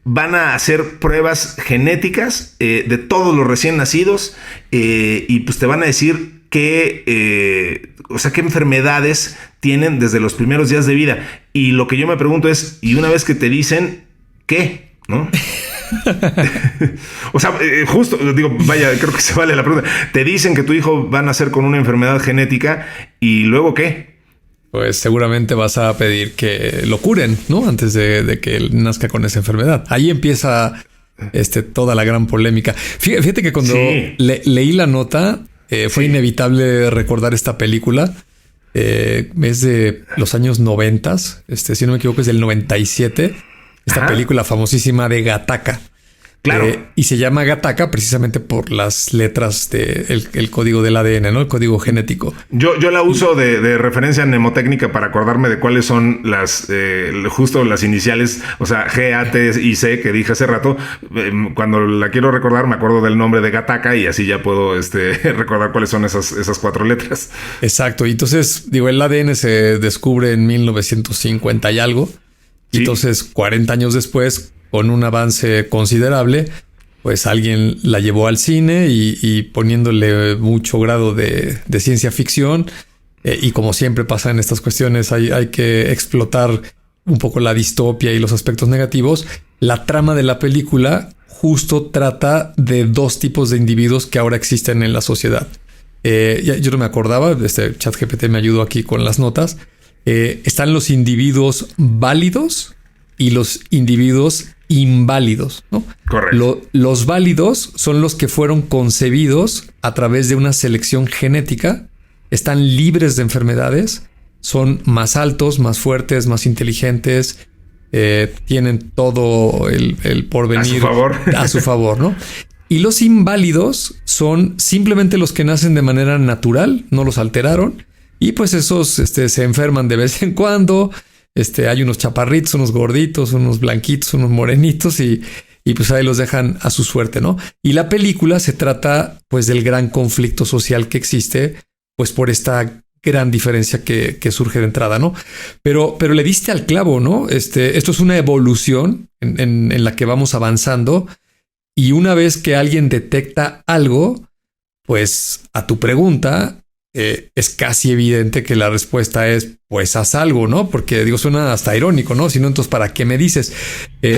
van a hacer pruebas genéticas de todos los recién nacidos, y pues te van a decir qué enfermedades tienen desde los primeros días de vida. Y lo que yo me pregunto es, y una vez que te dicen, ¿qué? ¿No? O sea, justo, digo, vaya, creo que se vale la pregunta. Te dicen que tu hijo va a nacer con una enfermedad genética, ¿y luego qué? Pues seguramente vas a pedir que lo curen, ¿no? Antes de que él nazca con esa enfermedad. Ahí empieza toda la gran polémica. Fíjate que cuando leí la nota, fue inevitable recordar esta película. Es de los años 90, si no me equivoco, es del 97. Esta película famosísima de Gattaca. Claro. Y se llama Gattaca precisamente por las letras del código del ADN, ¿no? El código genético. Yo la uso de referencia mnemotécnica para acordarme de cuáles son justo las iniciales, o sea, G, A, T y C que dije hace rato. Cuando la quiero recordar me acuerdo del nombre de Gattaca y así ya puedo recordar cuáles son esas 4 letras. Exacto. Y entonces, el ADN se descubre en 1950 y algo. Sí. Entonces, 40 años después, con un avance considerable, pues alguien la llevó al cine y poniéndole mucho grado de ciencia ficción. Y como siempre pasa en estas cuestiones, hay que explotar un poco la distopia y los aspectos negativos. La trama de la película justo trata de 2 tipos de individuos que ahora existen en la sociedad. Yo no me acordaba, ChatGPT me ayudó aquí con las notas. Están los individuos válidos y los individuos inválidos, ¿no? Correcto. Los válidos son los que fueron concebidos a través de una selección genética, están libres de enfermedades, son más altos, más fuertes, más inteligentes, tienen todo el porvenir a su favor, ¿no? Y los inválidos son simplemente los que nacen de manera natural, no los alteraron. Y pues esos se enferman de vez en cuando. Hay unos chaparritos, unos gorditos, unos blanquitos, unos morenitos y pues ahí los dejan a su suerte, ¿no? Y la película se trata pues del gran conflicto social que existe pues por esta gran diferencia que surge de entrada, ¿no? Pero le diste al clavo, ¿no? Esto es una evolución en la que vamos avanzando, y una vez que alguien detecta algo, pues a tu pregunta, es casi evidente que la respuesta es, pues haz algo, ¿no? Porque suena hasta irónico, ¿no? Si no, entonces, ¿para qué me dices?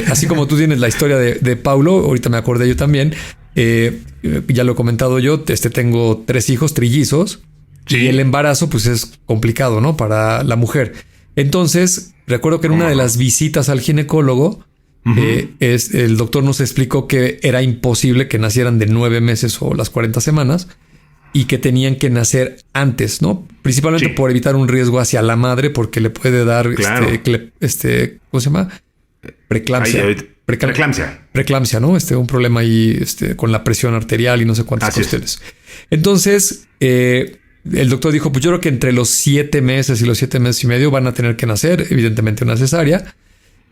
Así como tú tienes la historia de Paulo, ahorita me acordé yo también, ya lo he comentado yo, tengo 3 hijos trillizos. Sí. Y el embarazo, pues es complicado, ¿no? Para la mujer. Entonces, recuerdo que en una de las visitas al ginecólogo, el doctor nos explicó que era imposible que nacieran de 9 meses o las 40 semanas, y que tenían que nacer antes, ¿no? Principalmente por evitar un riesgo hacia la madre, porque le puede dar, claro. ¿Cómo se llama? Preeclampsia. Preeclampsia, ¿no? Un problema ahí, con la presión arterial y no sé cuántas cuestiones. Entonces, el doctor dijo, pues yo creo que entre los 7 meses y los 7 meses y medio van a tener que nacer, evidentemente una cesárea.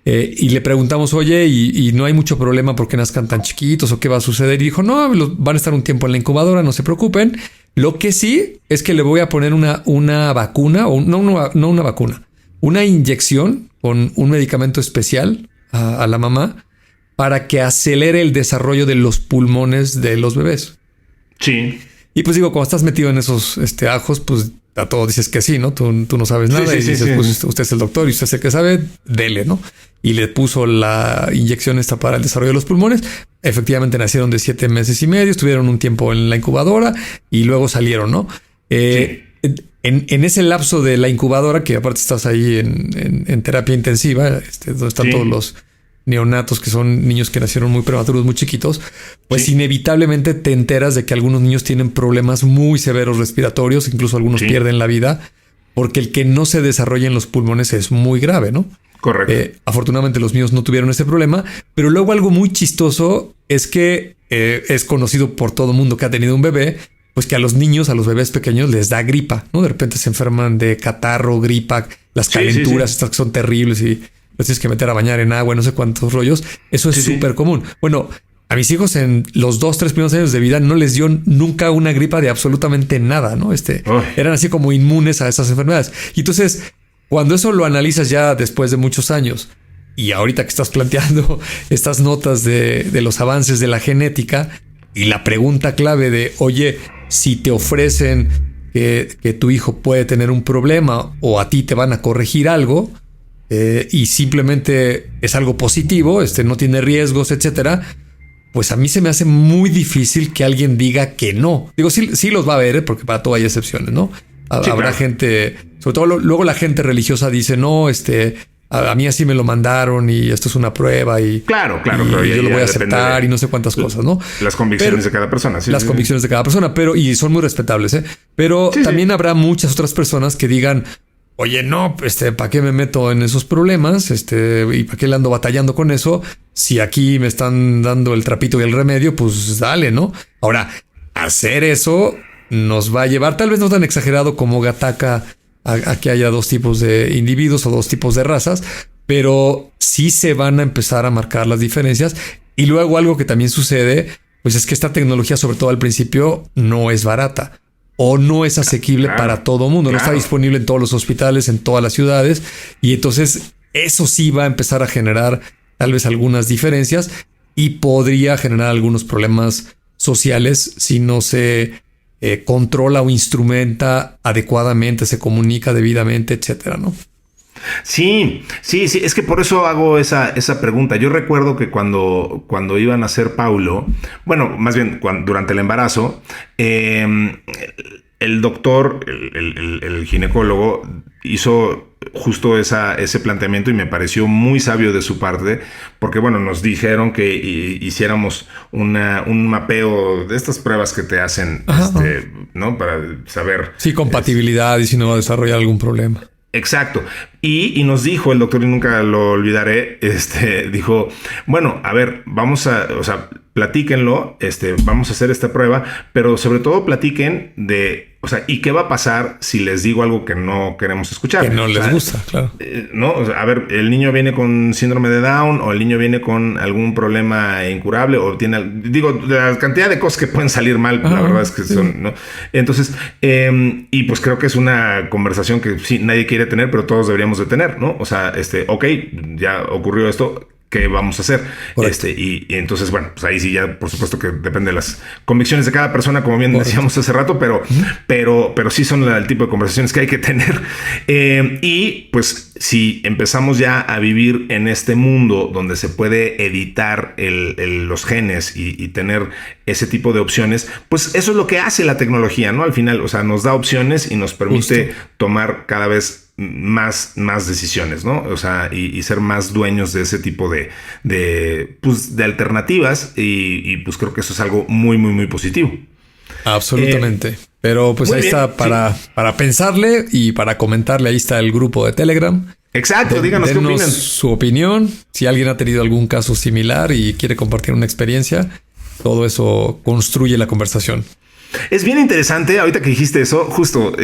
Y le preguntamos, oye, ¿y no hay mucho problema porque nazcan tan chiquitos o qué va a suceder? Y dijo, no, van a estar un tiempo en la incubadora, no se preocupen, Lo que sí es que le voy a poner una vacuna, o no una vacuna, una inyección con un medicamento especial a la mamá para que acelere el desarrollo de los pulmones de los bebés. Sí. Y pues digo, cuando estás metido en esos ajos, pues a todo dices que sí, ¿no? Tú no sabes nada y dices, pues usted es el doctor y usted es el que sabe, dele, ¿no? Y le puso la inyección esta para el desarrollo de los pulmones. Efectivamente nacieron de 7 meses y medio, estuvieron un tiempo en la incubadora y luego salieron, ¿no? En ese lapso de la incubadora, que aparte estás ahí en terapia intensiva, donde están todos los neonatos, que son niños que nacieron muy prematuros, muy chiquitos, pues inevitablemente te enteras de que algunos niños tienen problemas muy severos respiratorios, incluso algunos pierden la vida, porque el que no se desarrolla en los pulmones es muy grave, ¿no? Correcto. Afortunadamente los míos no tuvieron ese problema, pero luego algo muy chistoso es que es conocido por todo el mundo que ha tenido un bebé, pues que a los niños, a los bebés pequeños les da gripa, ¿no? De repente se enferman de catarro, gripa, las calenturas, estas que son terribles y los tienes que meter a bañar en agua, no sé cuántos rollos. Eso es súper común. Bueno, a mis hijos en los 2-3 primeros años de vida no les dio nunca una gripa de absolutamente nada, ¿no? Eran así como inmunes a esas enfermedades. Y entonces, cuando eso lo analizas ya después de muchos años y ahorita que estás planteando estas notas de los avances de la genética y la pregunta clave de, oye, si te ofrecen que tu hijo puede tener un problema o a ti te van a corregir algo, y simplemente es algo positivo, no tiene riesgos, etcétera, pues a mí se me hace muy difícil que alguien diga que no. Digo, sí los va a ver, porque para todo hay excepciones, ¿no? Habrá gente, sobre todo luego la gente religiosa dice, no, a mí así me lo mandaron y esto es una prueba y claro, y yo lo voy a aceptar y no sé cuántas cosas, ¿no? Las convicciones de cada persona. Las convicciones de cada persona, y son muy respetables, ¿eh? Pero también habrá muchas otras personas que digan, oye, no, ¿para qué me meto en esos problemas? ¿Y para qué le ando batallando con eso? Si aquí me están dando el trapito y el remedio, pues dale, ¿no? Ahora, hacer eso nos va a llevar, tal vez no tan exagerado como Gattaca, a que haya 2 tipos de individuos o 2 tipos de razas, pero sí se van a empezar a marcar las diferencias. Y luego algo que también sucede, pues es que esta tecnología, sobre todo al principio, no es barata. O no es asequible para todo mundo. No está disponible en todos los hospitales, en todas las ciudades. Y entonces eso sí va a empezar a generar tal vez algunas diferencias y podría generar algunos problemas sociales si no se controla o instrumenta adecuadamente, se comunica debidamente, etcétera, ¿no? Sí. Es que por eso hago esa pregunta. Yo recuerdo que cuando iba a nacer Paulo, bueno, más bien durante el embarazo, el doctor, el ginecólogo, hizo justo ese planteamiento y me pareció muy sabio de su parte, porque bueno, nos dijeron que hiciéramos un mapeo de estas pruebas que te hacen, ¿no? Para saber. Sí, compatibilidad y si no va a desarrollar algún problema. Exacto. Y nos dijo el doctor, y nunca lo olvidaré, dijo, bueno, a ver, platíquenlo, vamos a hacer esta prueba, pero sobre todo platiquen ¿y qué va a pasar si les digo algo que no queremos escuchar? Que no les gusta, claro. No, a ver, el niño viene con síndrome de Down o el niño viene con algún problema incurable o la cantidad de cosas que pueden salir mal, la verdad es que son, ¿no? Entonces, y pues creo que es una conversación que sí, nadie quiere tener, pero todos deberíamos de tener, ¿no? O sea, ok, ya ocurrió esto, ¿qué vamos a hacer? Y entonces, bueno, pues ahí sí ya, por supuesto que depende de las convicciones de cada persona, como bien decíamos hace rato, pero sí son el tipo de conversaciones que hay que tener. Y pues si empezamos ya a vivir en este mundo donde se puede editar los genes y tener ese tipo de opciones, pues eso es lo que hace la tecnología, ¿no? Al final, o sea, nos da opciones y nos permite tomar cada vez más decisiones, ¿no? O sea, y ser más dueños de ese tipo de alternativas y pues creo que eso es algo muy, muy, muy positivo. Absolutamente. Pero pues ahí está para pensarle y para comentarle. Ahí está el grupo de Telegram. Exacto, díganos qué opinan. Su opinión. Si alguien ha tenido algún caso similar y quiere compartir una experiencia, todo eso construye la conversación. Es bien interesante, ahorita que dijiste eso, justo,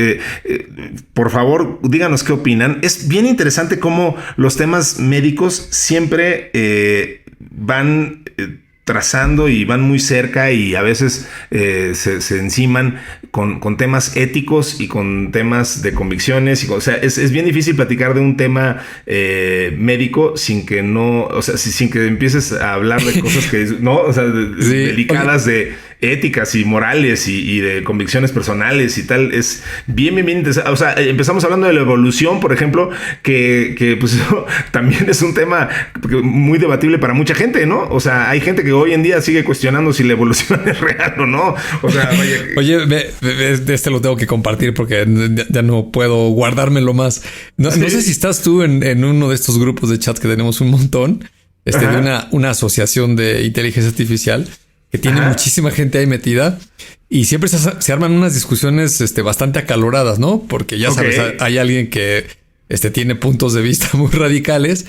por favor, díganos qué opinan. Es bien interesante cómo los temas médicos siempre van trazando y van muy cerca y a veces se enciman con temas éticos y con temas de convicciones. O sea, es bien difícil platicar de un tema médico sin que sin que empieces a hablar de cosas que, ¿no? O sea, sí, delicadas de éticas y morales y de convicciones personales y tal. Es bien interesante. O sea, empezamos hablando de la evolución, por ejemplo, que pues también es un tema muy debatible para mucha gente, ¿no? O sea, hay gente que hoy en día sigue cuestionando si la evolución es real o no. O sea, vaya. Oye, este lo tengo que compartir porque ya no puedo guardármelo más. No sé si estás tú en uno de estos grupos de chat que tenemos un montón, de una asociación de inteligencia artificial que tiene muchísima gente ahí metida y siempre se arman unas discusiones bastante acaloradas, ¿no? Porque ya sabes, hay alguien que tiene puntos de vista muy radicales.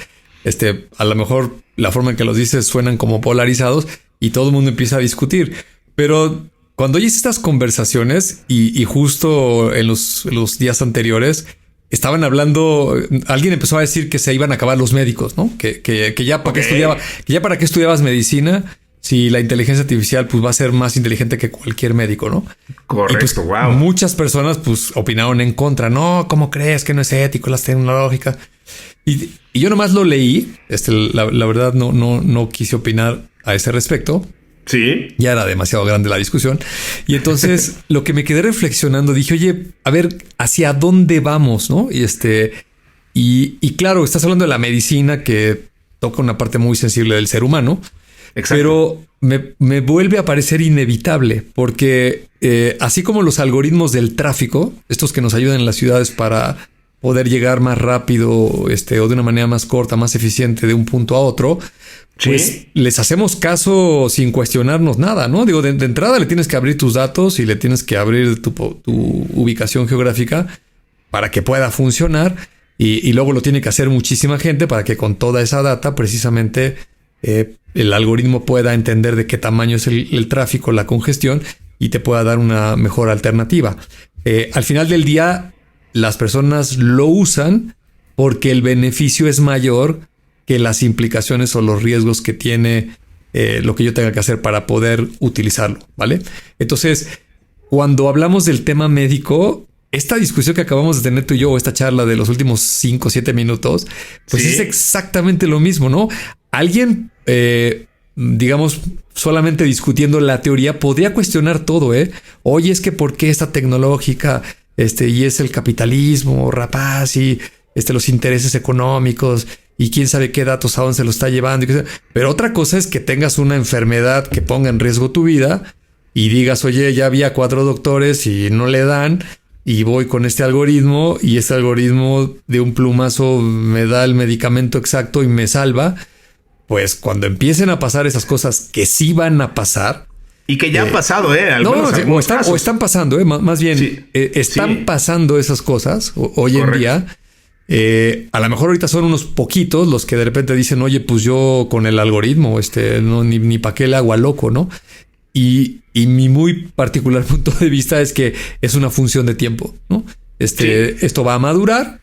A lo mejor la forma en que los dices suenan como polarizados y todo el mundo empieza a discutir. Pero cuando oyes estas conversaciones y justo en los días anteriores estaban hablando, alguien empezó a decir que se iban a acabar los médicos, ¿no? Que ya para qué estudiabas medicina si la inteligencia artificial pues va a ser más inteligente que cualquier médico, ¿no? Correcto, pues, wow. Muchas personas pues opinaron en contra. No, ¿cómo crees que no es ético las tecnológicas? Y yo nomás lo leí. La verdad no quise opinar a ese respecto. Sí. Ya era demasiado grande la discusión. Y entonces lo que me quedé reflexionando, dije, oye, a ver, ¿hacia dónde vamos? ¿No? Y claro, estás hablando de la medicina que toca una parte muy sensible del ser humano. Exacto. Pero me vuelve a parecer inevitable porque así como los algoritmos del tráfico, estos que nos ayudan en las ciudades para poder llegar más rápido o de una manera más corta, más eficiente de un punto a otro, pues les hacemos caso sin cuestionarnos nada, ¿no? Digo, de entrada le tienes que abrir tus datos y le tienes que abrir tu ubicación geográfica para que pueda funcionar y luego lo tiene que hacer muchísima gente para que con toda esa data precisamente el algoritmo pueda entender de qué tamaño es el tráfico, la congestión y te pueda dar una mejor alternativa. Al final del día, las personas lo usan porque el beneficio es mayor que las implicaciones o los riesgos que tiene lo que yo tenga que hacer para poder utilizarlo, ¿vale? Entonces, cuando hablamos del tema médico, esta discusión que acabamos de tener tú y yo, esta charla de los últimos 5 o 7 minutos, pues es exactamente lo mismo, ¿no? Alguien, digamos, solamente discutiendo la teoría, podría cuestionar todo, ¿eh? Oye, es que ¿por qué esta tecnológica, y es el capitalismo rapaz y los intereses económicos y quién sabe qué datos a dónde se lo está llevando? Pero otra cosa es que tengas una enfermedad que ponga en riesgo tu vida y digas, oye, ya había 4 doctores y no le dan y voy con este algoritmo y este algoritmo de un plumazo me da el medicamento exacto y me salva. Pues cuando empiecen a pasar esas cosas que sí van a pasar. Y que ya han pasado, o están pasando, más bien están pasando esas cosas hoy en día. A lo mejor ahorita son unos poquitos los que de repente dicen, oye, pues yo con el algoritmo, no, ni para qué le hago a loco, ¿no? Y mi muy particular punto de vista es que es una función de tiempo, ¿no? Esto va a madurar,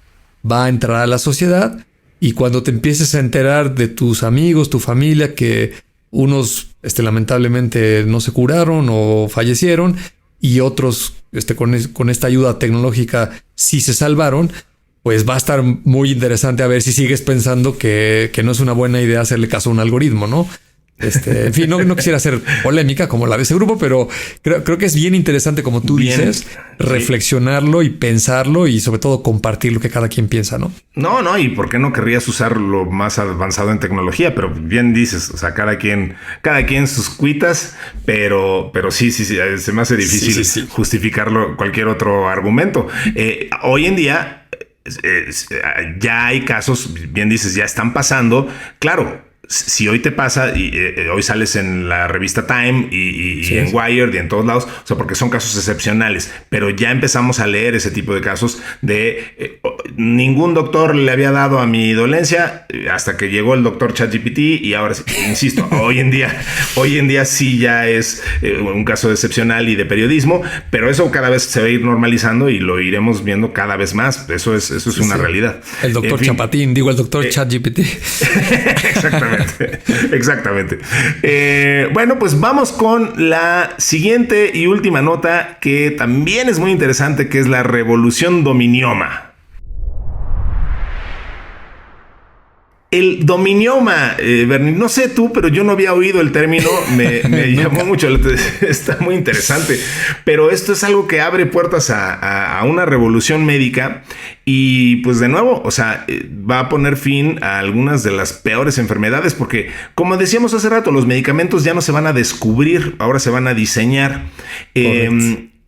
va a entrar a la sociedad y cuando te empieces a enterar de tus amigos, tu familia, que unos lamentablemente no se curaron o fallecieron y otros con esta ayuda tecnológica sí se salvaron, pues va a estar muy interesante a ver si sigues pensando que no es una buena idea hacerle caso a un algoritmo, ¿no? En fin, no quisiera hacer polémica como la de ese grupo, pero creo que es bien interesante, como tú dices, reflexionarlo y pensarlo y sobre todo compartir lo que cada quien piensa, ¿no? No, y por qué no querrías usar lo más avanzado en tecnología, pero bien dices, o sea, cada quien sus cuitas, pero sí, se me hace difícil justificarlo cualquier otro argumento. Hoy en día ya hay casos, bien dices, ya están pasando, claro. Si hoy te pasa y hoy sales en la revista Time y en Wired y en todos lados, o sea, porque son casos excepcionales, pero ya empezamos a leer ese tipo de casos de ningún doctor le había dado a mi dolencia hasta que llegó el doctor ChatGPT y ahora, insisto, hoy en día sí ya es un caso excepcional y de periodismo, pero eso cada vez se va a ir normalizando y lo iremos viendo cada vez más. Eso es una realidad. El doctor Chapatín, el doctor ChatGPT. Exactamente. Exactamente. Bueno, pues vamos con la siguiente y última nota que también es muy interesante, que es la revolución dominioma. El dominioma, Bernie, no sé tú, pero yo no había oído el término, me llamó mucho, está muy interesante, pero esto es algo que abre puertas a una revolución médica y pues de nuevo, o sea, va a poner fin a algunas de las peores enfermedades porque, como decíamos hace rato, los medicamentos ya no se van a descubrir, ahora se van a diseñar.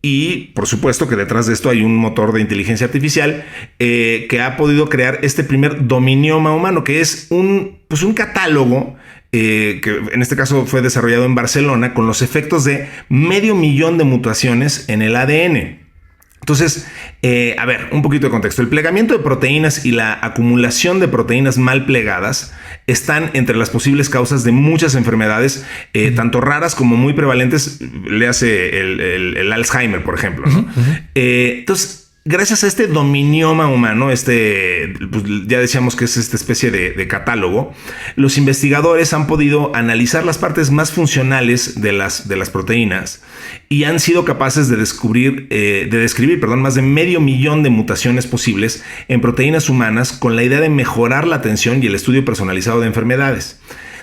Y por supuesto que detrás de esto hay un motor de inteligencia artificial que ha podido crear este primer dominioma humano, que es un catálogo que en este caso fue desarrollado en Barcelona con los efectos de 500,000 de mutaciones en el ADN. Entonces, a ver, un poquito de contexto. El plegamiento de proteínas y la acumulación de proteínas mal plegadas están entre las posibles causas de muchas enfermedades, tanto raras como muy prevalentes. Léase el Alzheimer, por ejemplo, ¿no? Entonces, gracias a este dominioma humano, pues ya decíamos que es esta especie de catálogo, los investigadores han podido analizar las partes más funcionales de las proteínas y han sido capaces de describir más de 500,000 de mutaciones posibles en proteínas humanas con la idea de mejorar la atención y el estudio personalizado de enfermedades.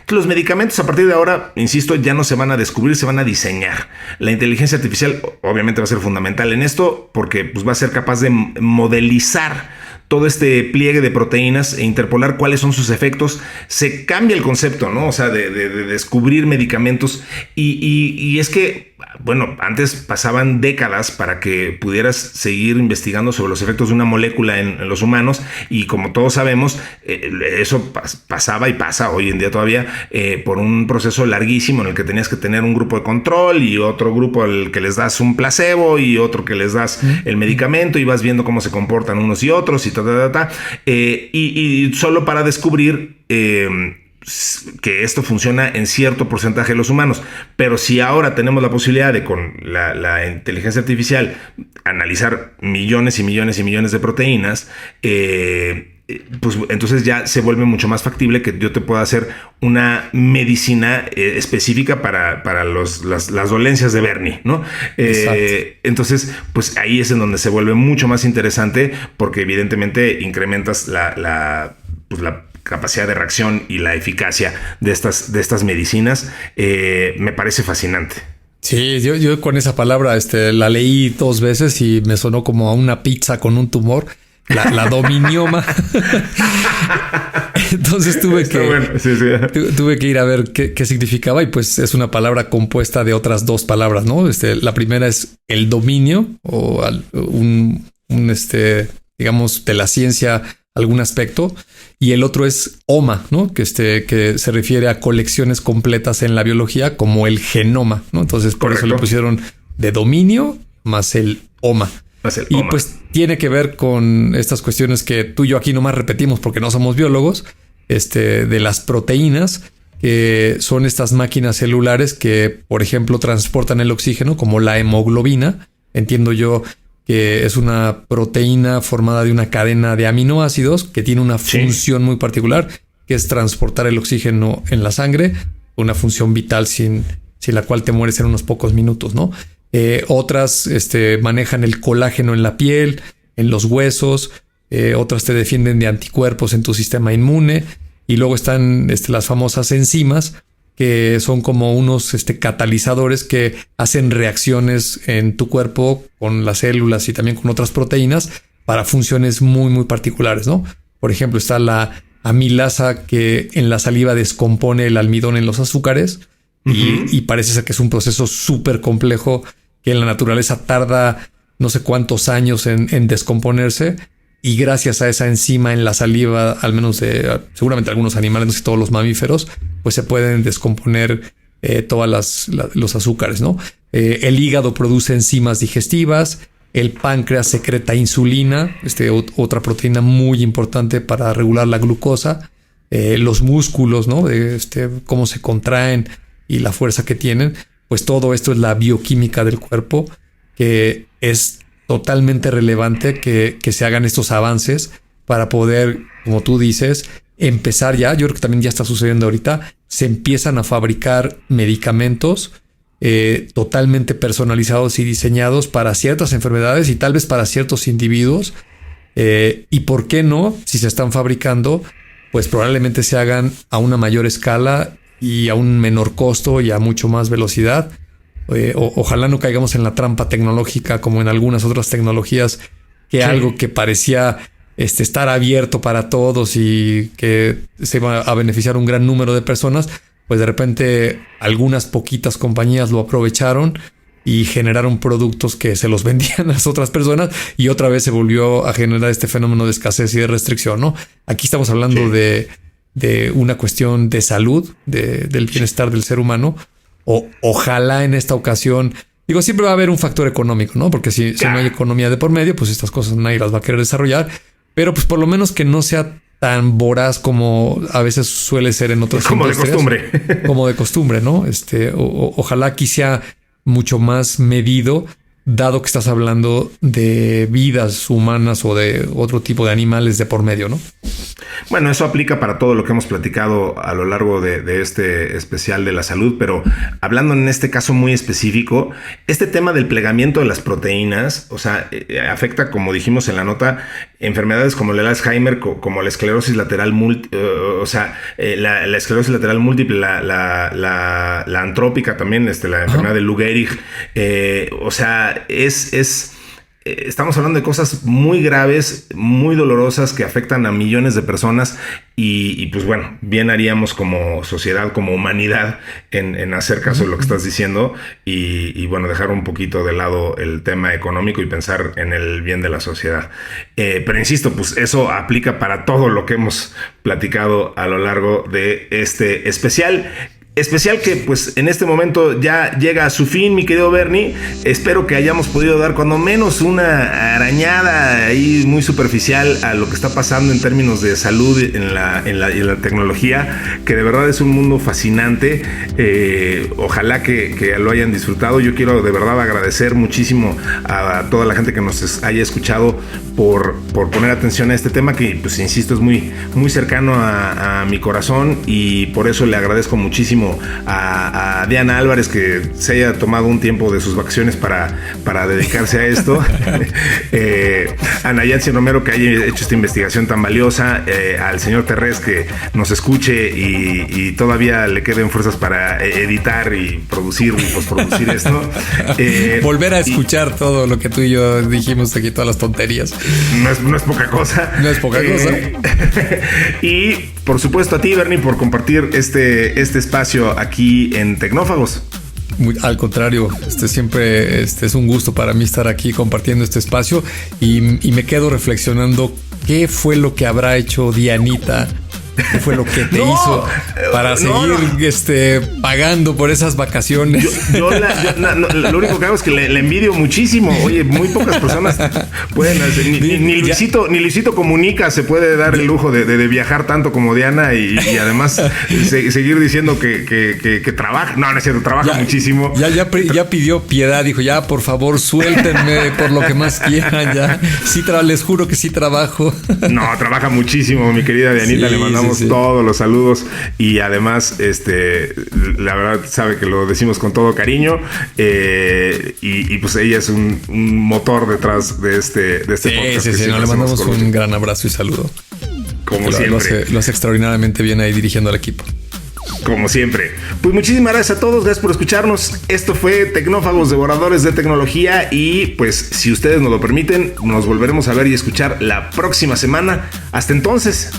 Los medicamentos a partir de ahora, insisto, ya no se van a descubrir, se van a diseñar. La inteligencia artificial obviamente va a ser fundamental en esto porque pues, va a ser capaz de modelizar todo este pliegue de proteínas e interpolar cuáles son sus efectos. Se cambia el concepto, ¿no? O sea, de descubrir medicamentos y es que, bueno, antes pasaban décadas para que pudieras seguir investigando sobre los efectos de una molécula en los humanos y como todos sabemos, eso pasaba y pasa hoy en día todavía por un proceso larguísimo en el que tenías que tener un grupo de control y otro grupo al que les das un placebo y otro que les das el medicamento y vas viendo cómo se comportan unos y otros y y solo para descubrir que esto funciona en cierto porcentaje de los humanos. Pero si ahora tenemos la posibilidad de con la inteligencia artificial analizar millones y millones y millones de proteínas, pues entonces ya se vuelve mucho más factible que yo te pueda hacer una medicina específica para las dolencias de Bernie, ¿no? Entonces, pues ahí es en donde se vuelve mucho más interesante porque evidentemente incrementas la capacidad de reacción y la eficacia de estas medicinas. Me parece fascinante. Sí, yo con esa palabra la leí 2 veces y me sonó como a una pizza con un tumor. La dominioma. Entonces tuve que ir a ver qué significaba y pues es una palabra compuesta de otras 2 palabras, ¿no? La primera es el dominio o digamos de la ciencia algún aspecto y el otro es oma, ¿no? Que se refiere a colecciones completas en la biología como el genoma, ¿no? Entonces por eso le pusieron de dominio más el oma. Y pues tiene que ver con estas cuestiones que tú y yo aquí nomás repetimos porque no somos biólogos, de las proteínas, que son estas máquinas celulares que, por ejemplo, transportan el oxígeno, como la hemoglobina. Entiendo yo que es una proteína formada de una cadena de aminoácidos que tiene una función muy particular, que es transportar el oxígeno en la sangre, una función vital sin la cual te mueres en unos pocos minutos, ¿no? Otras manejan el colágeno en la piel, en los huesos, otras te defienden de anticuerpos en tu sistema inmune y luego están las famosas enzimas que son como unos catalizadores que hacen reacciones en tu cuerpo con las células y también con otras proteínas para funciones muy muy particulares, ¿no? Por ejemplo, está la amilasa que en la saliva descompone el almidón en los azúcares y parece ser que es un proceso súper complejo que en la naturaleza tarda no sé cuántos años en descomponerse y gracias a esa enzima en la saliva, al menos de seguramente algunos animales, no sé, todos los mamíferos, pues se pueden descomponer todas los azúcares, ¿no? El hígado produce enzimas digestivas, el páncreas secreta insulina, otra proteína muy importante para regular la glucosa, los músculos, ¿no? Cómo se contraen y la fuerza que tienen, pues todo esto es la bioquímica del cuerpo, que es totalmente relevante que se hagan estos avances para poder, como tú dices, empezar ya, yo creo que también ya está sucediendo ahorita, se empiezan a fabricar medicamentos totalmente personalizados y diseñados para ciertas enfermedades y tal vez para ciertos individuos. Y por qué no, si se están fabricando, pues probablemente se hagan a una mayor escala y a un menor costo y a mucho más velocidad. Ojalá no caigamos en la trampa tecnológica como en algunas otras tecnologías, que algo que parecía estar abierto para todos y que se iba a beneficiar un gran número de personas, pues de repente algunas poquitas compañías lo aprovecharon y generaron productos que se los vendían a las otras personas, y otra vez se volvió a generar este fenómeno de escasez y de restricción, ¿no? Aquí estamos hablando de una cuestión de salud, del bienestar del ser humano. Ojalá en esta ocasión, digo, siempre va a haber un factor económico, ¿no? Porque si no hay economía de por medio, pues estas cosas nadie las va a querer desarrollar. Pero pues por lo menos que no sea tan voraz como a veces suele ser en otras industrias. Como de costumbre. Como de costumbre, ¿no? Ojalá aquí sea mucho más medido, dado que estás hablando de vidas humanas o de otro tipo de animales de por medio, ¿no? Bueno, eso aplica para todo lo que hemos platicado a lo largo de este especial de la salud, pero hablando en este caso muy específico, este tema del plegamiento de las proteínas, o sea, afecta, como dijimos en la nota, enfermedades como el Alzheimer, como la esclerosis lateral múltiple, la esclerosis lateral múltiple, la antrópica también, la enfermedad de Lou Gehrig, o sea, estamos hablando de cosas muy graves, muy dolorosas que afectan a millones de personas y pues bueno, bien haríamos como sociedad, como humanidad en hacer caso de lo que estás diciendo y bueno, dejar un poquito de lado el tema económico y pensar en el bien de la sociedad. Pero insisto, pues eso aplica para todo lo que hemos platicado a lo largo de este especial que pues en este momento ya llega a su fin, mi querido Bernie. Espero que hayamos podido dar cuando menos una arañada ahí muy superficial a lo que está pasando en términos de salud en la tecnología, que de verdad es un mundo fascinante. Ojalá que lo hayan disfrutado. Yo quiero de verdad agradecer muchísimo a toda la gente que nos haya escuchado por poner atención a este tema que, pues insisto, es muy, muy cercano a mi corazón, y por eso le agradezco muchísimo a Diana Álvarez que se haya tomado un tiempo de sus vacaciones para dedicarse a esto, a Nayansi Romero que haya hecho esta investigación tan valiosa, al señor Terrés que nos escuche y todavía le queden fuerzas para editar y producir y postproducir esto. Volver a escuchar todo lo que tú y yo dijimos aquí, todas las tonterías. No es poca cosa. No es poca cosa. Y por supuesto a ti, Bernie, por compartir este espacio aquí en Tecnófagos. Al contrario, siempre es un gusto para mí estar aquí compartiendo este espacio y me quedo reflexionando qué fue lo que habrá hecho Dianita, qué fue lo que te hizo para seguir pagando por esas vacaciones. Lo único que hago es que le envidio muchísimo. Oye, muy pocas personas pueden hacer, ni Luisito Comunica se puede dar el lujo de viajar tanto como Diana y además seguir diciendo que trabaja. No es cierto, trabaja muchísimo. Ya pidió piedad, dijo, ya por favor suéltenme por lo que más quieran. Ya sí, les juro que sí trabajo. No, trabaja muchísimo, mi querida Dianita. Le mandamos todos los saludos y además la verdad sabe que lo decimos con todo cariño, y pues ella es un motor detrás de este podcast. Sí, le mandamos un gran abrazo y saludo. Como siempre. Lo hace extraordinariamente bien ahí dirigiendo al equipo. Como siempre. Pues muchísimas gracias a todos, gracias por escucharnos. Esto fue Tecnófagos, devoradores de tecnología, y pues si ustedes nos lo permiten, nos volveremos a ver y escuchar la próxima semana. Hasta entonces.